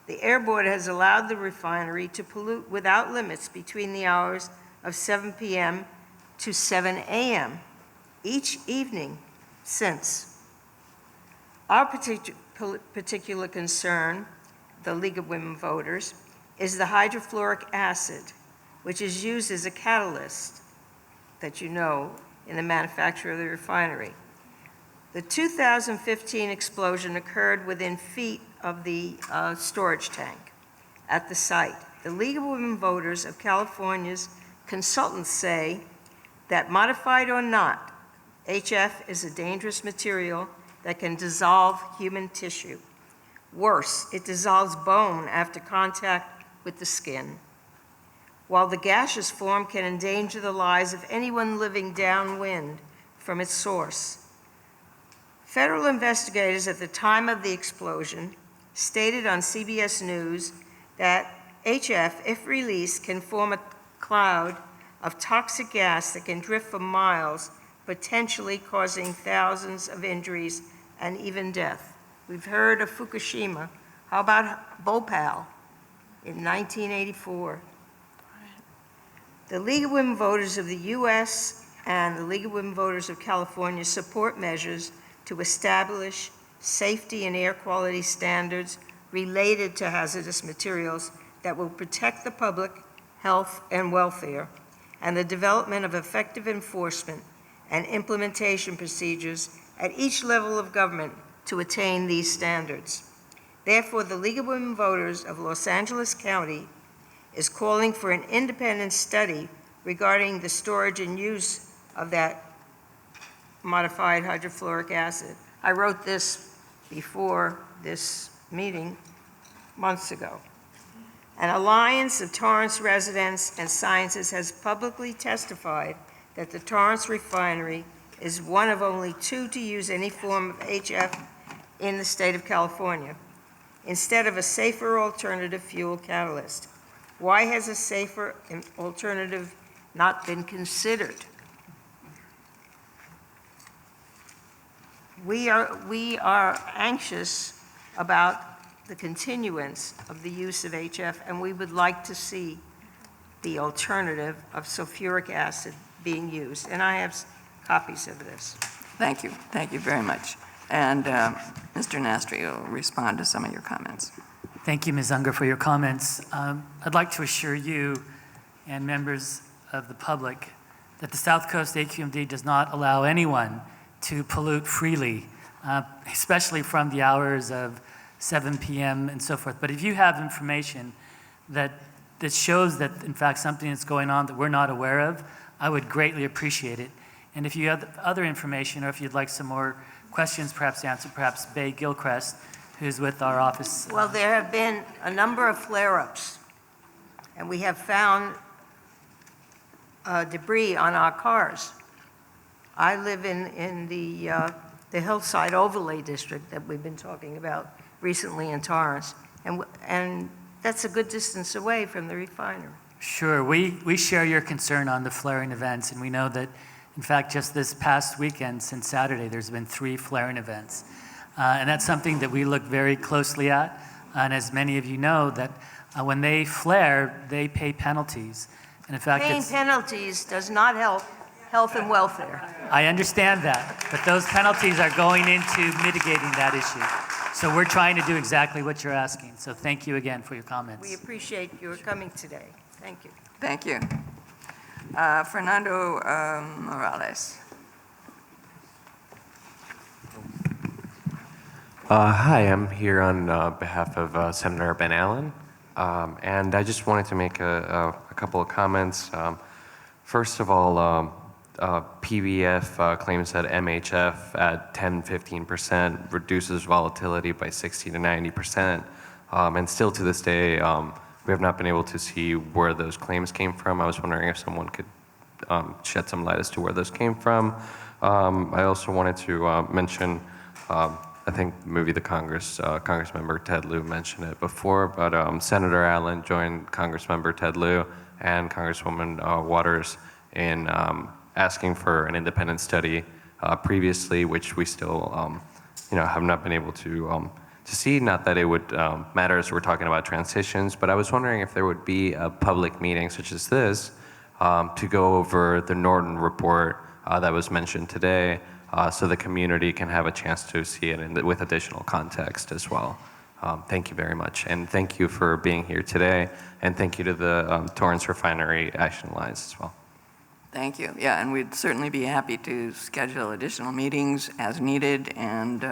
the Air Board has allowed the refinery to pollute without limits between the hours of 7 p.m. to 7 a.m. each evening since. Our particular concern, the League of Women Voters, is the hydrofluoric acid, which is used as a catalyst that you know in the manufacture of the refinery. The 2015 explosion occurred within feet of the storage tank at the site. The League of Women Voters of California's consultants say that, modified or not, HF is a dangerous material that can dissolve human tissue. Worse, it dissolves bone after contact with the skin, while the gaseous form can endanger the lives of anyone living downwind from its source. Federal investigators at the time of the explosion stated on CBS News that HF, if released, can form a cloud of toxic gas that can drift for miles, potentially causing thousands of injuries and even death. We've heard of Fukushima. How about Bhopal in 1984? The League of Women Voters of the U.S. and the League of Women Voters of California support measures to establish safety and air quality standards related to hazardous materials that will protect the public health and welfare, and the development of effective enforcement and implementation procedures at each level of government to attain these standards. Therefore, the League of Women Voters of Los Angeles County is calling for an independent study regarding the storage and use of that modified hydrofluoric acid. I wrote this before this meeting months ago. An alliance of Torrance residents and scientists has publicly testified that the Torrance refinery is one of only two to use any form of HF in the state of California, instead of a safer alternative fuel catalyst. Why has a safer alternative not been considered? We are anxious about the continuance of the use of HF, and we would like to see the alternative of sulfuric acid being used. And I have copies of this. Thank you. Thank you very much. And Mr. Nastri will respond to some of your comments. Thank you, Ms. Unger, for your comments. I'd like to assure you and members of the public that the South Coast AQMD does not allow anyone to pollute freely, especially from the hours of 7 p.m. and so forth. But if you have information that shows that, in fact, something is going on that we're not aware of, I would greatly appreciate it. And if you have other information, or if you'd like some more questions perhaps answered, perhaps Bay Gilchrist, who's with our office. Well, there have been a number of flare-ups, and we have found debris on our cars. I live in the Hillside Overlay District that we've been talking about recently in Torrance, and that's a good distance away from the refinery. Sure, we share your concern on the flaring events, and we know that, in fact, just this past weekend, since Saturday, there's been 3 flaring events. And that's something that we look very closely at. And as many of you know, that when they flare, they pay penalties. And in fact, paying penalties does not help health and welfare. I understand that, but those penalties are going into mitigating that issue. So we're trying to do exactly what you're asking. So thank you again for your comments. We appreciate your coming today. Thank you. Thank you. Fernando Morales. Hi, I'm here on behalf of Senator Ben Allen, and I just wanted to make a couple of comments. First of all, PBF claims that MHF at 10-15% reduces volatility by 60 to 90%. And still to this day, we have not been able to see where those claims came from. I was wondering if someone could shed some light as to where those came from. I also wanted to mention, I think maybe the Congressmember Ted Lieu mentioned it before, but Senator Allen joined Congressmember Ted Lieu and Congresswoman Waters in asking for an independent study previously, which we still have not been able to see. Not that it would matter as we're talking about transitions, but I was wondering if there would be a public meeting such as this to go over the Norton report that was mentioned today, so the community can have a chance to see it with additional context as well. Thank you very much, and thank you for being here today, and thank you to the Torrance Refinery Action Alliance as well. Thank you. Yeah, and we'd certainly be happy to schedule additional meetings as needed, and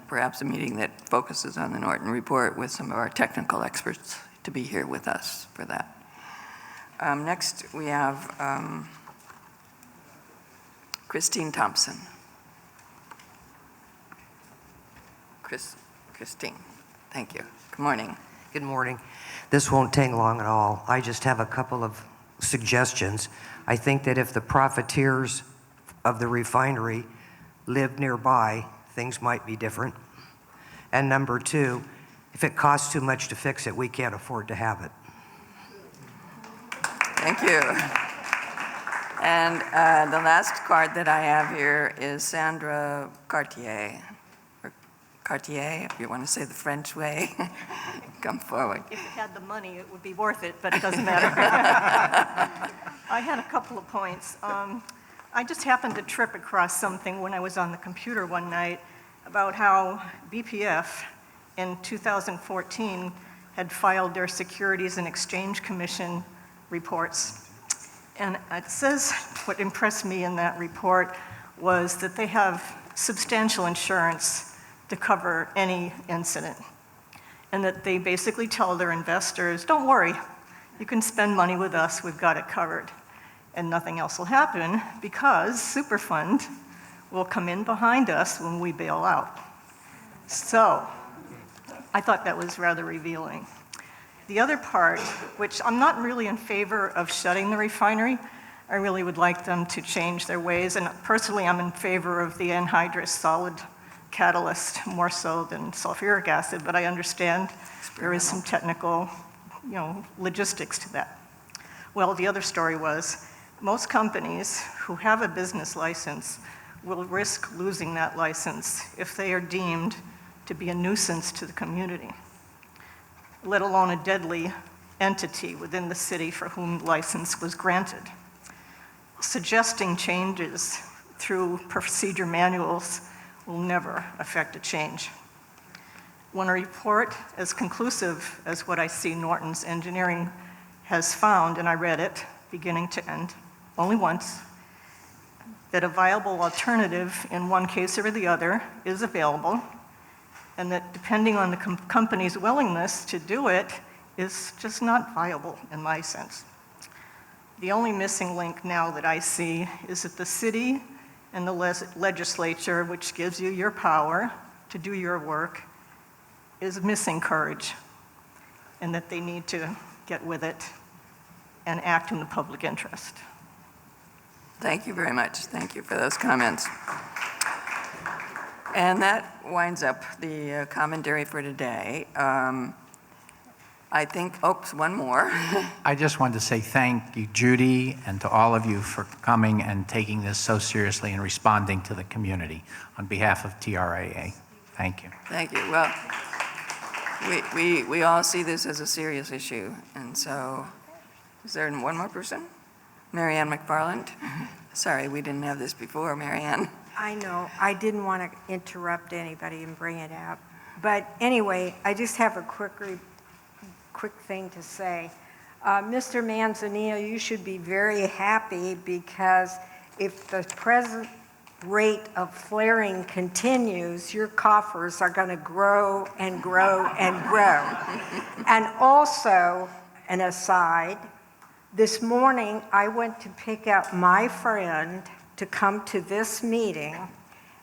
perhaps a meeting that focuses on the Norton report with some of our technical experts to be here with us for that. Next, we have Christine Thompson. Christine, thank you. Good morning. Good morning. This won't take long at all. I just have a couple of suggestions. I think that if the profiteers of the refinery lived nearby, things might be different. And number two, if it costs too much to fix it, we can't afford to have it. Thank you. And the last card that I have here is Sandra Cartier. Or Cartier, if you want to say the French way. Come forward. If it had the money, it would be worth it, but it doesn't matter. I had a couple of points. I just happened to trip across something when I was on the computer one night about how BPF in 2014 had filed their Securities and Exchange Commission reports. And it says what impressed me in that report was that they have substantial insurance to cover any incident. And that they basically tell their investors, don't worry, you can spend money with us, we've got it covered. And nothing else will happen because Superfund will come in behind us when we bail out. So I thought that was rather revealing. The other part, which I'm not really in favor of shutting the refinery, I really would like them to change their ways. And personally, I'm in favor of the anhydrous solid catalyst more so than sulfuric acid, but I understand there is some technical, logistics to that. Well, the other story was most companies who have a business license will risk losing that license if they are deemed to be a nuisance to the community, let alone a deadly entity within the city for whom license was granted. Suggesting changes through procedure manuals will never affect a change. When a report as conclusive as what I see Norton's engineering has found, and I read it beginning to end, only once, that a viable alternative in one case or the other is available, and that depending on the company's willingness to do it is just not viable in my sense. The only missing link now that I see is that the city and the legislature, which gives you your power to do your work, is missing courage, and that they need to get with it and act in the public interest. Thank you very much. Thank you for those comments. And that winds up the commentary for today. I think, one more. I just wanted to say thank you, Judy, and to all of you for coming and taking this so seriously and responding to the community on behalf of TRAA. Thank you. Thank you. Well, we all see this as a serious issue, and so, is there one more person? Marianne McFarland? Sorry, we didn't have this before, Marianne. I know, I didn't want to interrupt anybody and bring it up. But anyway, I just have a quick thing to say. Mr. Manzanillo, you should be very happy because if the present rate of flaring continues, your coffers are going to grow and grow and grow. And also, an aside, This morning, I went to pick up my friend to come to this meeting,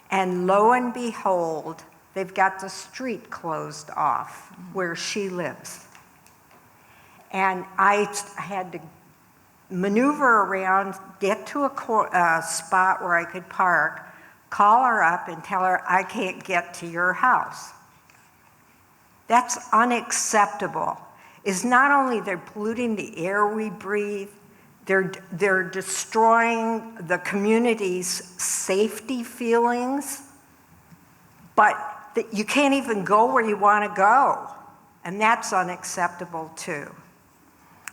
and lo and behold, they've got the street closed off where she lives. And I had to maneuver around, get to a spot where I could park, call her up and tell her, I can't get to your house. That's unacceptable. Is not only they're polluting the air we breathe, they're destroying the community's safety feelings, but you can't even go where you want to go. And that's unacceptable too.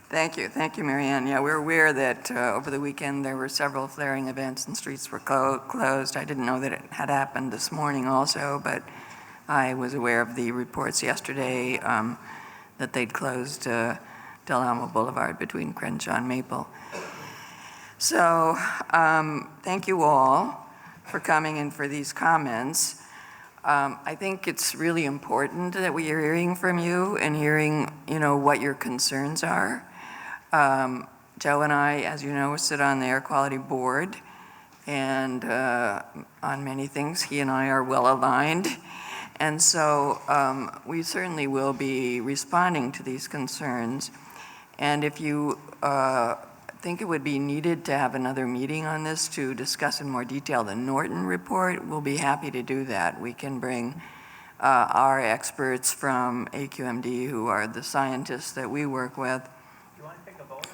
Thank you, Marianne. Yeah, we're aware that over the weekend there were several flaring events and streets were closed. I didn't know that it had happened this morning also, but I was aware of the reports yesterday that they'd closed Del Alamo Boulevard between Crenshaw and Maple. So thank you all for coming and for these comments. I think it's really important that we are hearing from you and hearing, what your concerns are. Joe and I, as you know, sit on the Air Quality Board, and on many things, he and I are well aligned. And so we certainly will be responding to these concerns. And if you think it would be needed to have another meeting on this to discuss in more detail the Norton report, we'll be happy to do that. We can bring our experts from AQMD, who are the scientists that we work with. Do you want to take a vote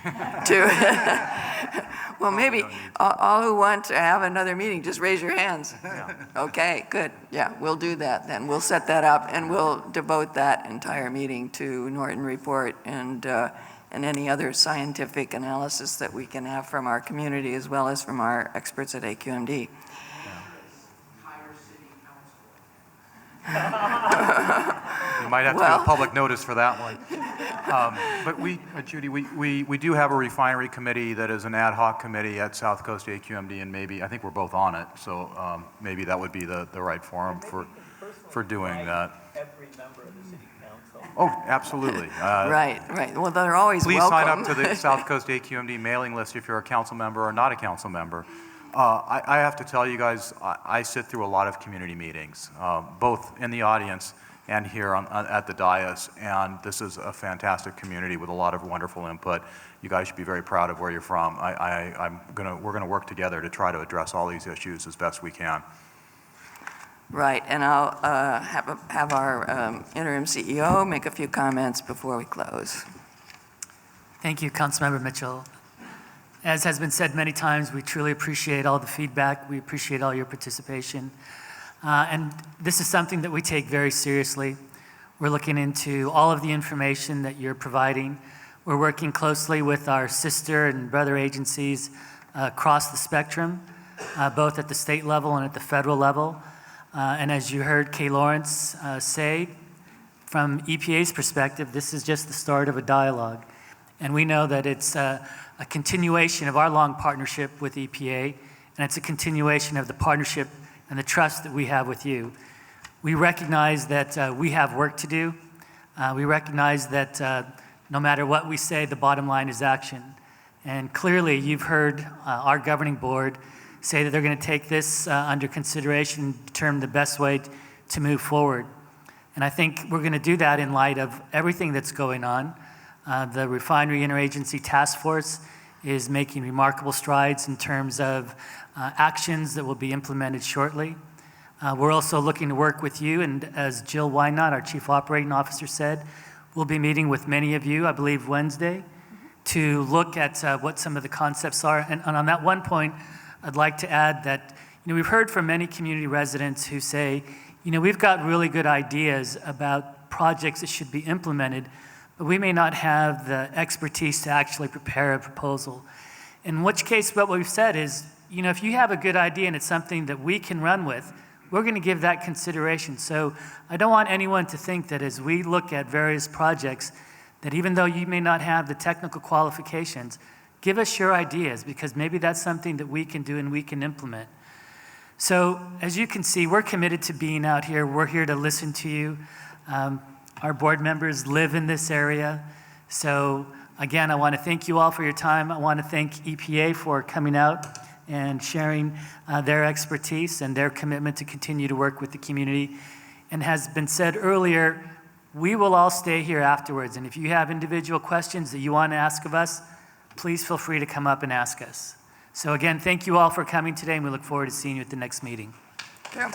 on that? Well, maybe all who want to have another meeting, just raise your hands. Okay, good. Yeah, we'll do that then. We'll set that up and we'll devote that entire meeting to Norton report and any other scientific analysis that we can have from our community as well as from our experts at AQMD. You might have to give a public notice for that one. But Judy, we do have a refinery committee that is an ad hoc committee at South Coast AQMD, and maybe, I think we're both on it, so maybe that would be the right forum for doing that. Every member of the city council. Oh, absolutely. Right. Well, they're always please welcome. sign up to the South Coast AQMD mailing list if you're a council member or not a council member. I have to tell you guys, I sit through a lot of community meetings, both in the audience and here at the dais, and this is a fantastic community with a lot of wonderful input. You guys should be very proud of where you're from. We're gonna work together to try to address all these issues as best we can. Right, and I'll have our interim CEO make a few comments before we close. Thank you, Councilmember Mitchell. As has been said many times, we truly appreciate all the feedback. We appreciate all your participation. And this is something that we take very seriously. We're looking into all of the information that you're providing. We're working closely with our sister and brother agencies across the spectrum, both at the state level and at the federal level. And as you heard Kay Lawrence say, from EPA's perspective, this is just the start of a dialogue. And we know that it's a continuation of our long partnership with EPA, and it's a continuation of the partnership and the trust that we have with you. We recognize that we have work to do. We recognize that no matter what we say, the bottom line is action. And clearly, you've heard our governing board say that they're going to take this under consideration and determine the best way to move forward. And I think we're going to do that in light of everything that's going on. The Refinery Interagency Task Force is making remarkable strides in terms of actions that will be implemented shortly. We're also looking to work with you, and as Jill Wynot, our Chief Operating Officer, said, we'll be meeting with many of you, I believe Wednesday, to look at what some of the concepts are. And on that one point, I'd like to add that we've heard from many community residents who say, we've got really good ideas about projects that should be implemented, but we may not have the expertise to actually prepare a proposal. In which case, what we've said is, if you have a good idea and it's something that we can run with, we're going to give that consideration. So I don't want anyone to think that as we look at various projects, that even though you may not have the technical qualifications, give us your ideas, because maybe that's something that we can do and we can implement. So as you can see, we're committed to being out here. We're here to listen to you. Our board members live in this area, so Again, I want to thank you all for your time. I want to thank EPA for coming out and sharing their expertise and their commitment to continue to work with the community. And has been said earlier, we will all stay here afterwards. And if you have individual questions that you want to ask of us, please feel free to come up and ask us. So again, thank you all for coming today, and we look forward to seeing you at the next meeting. Yeah.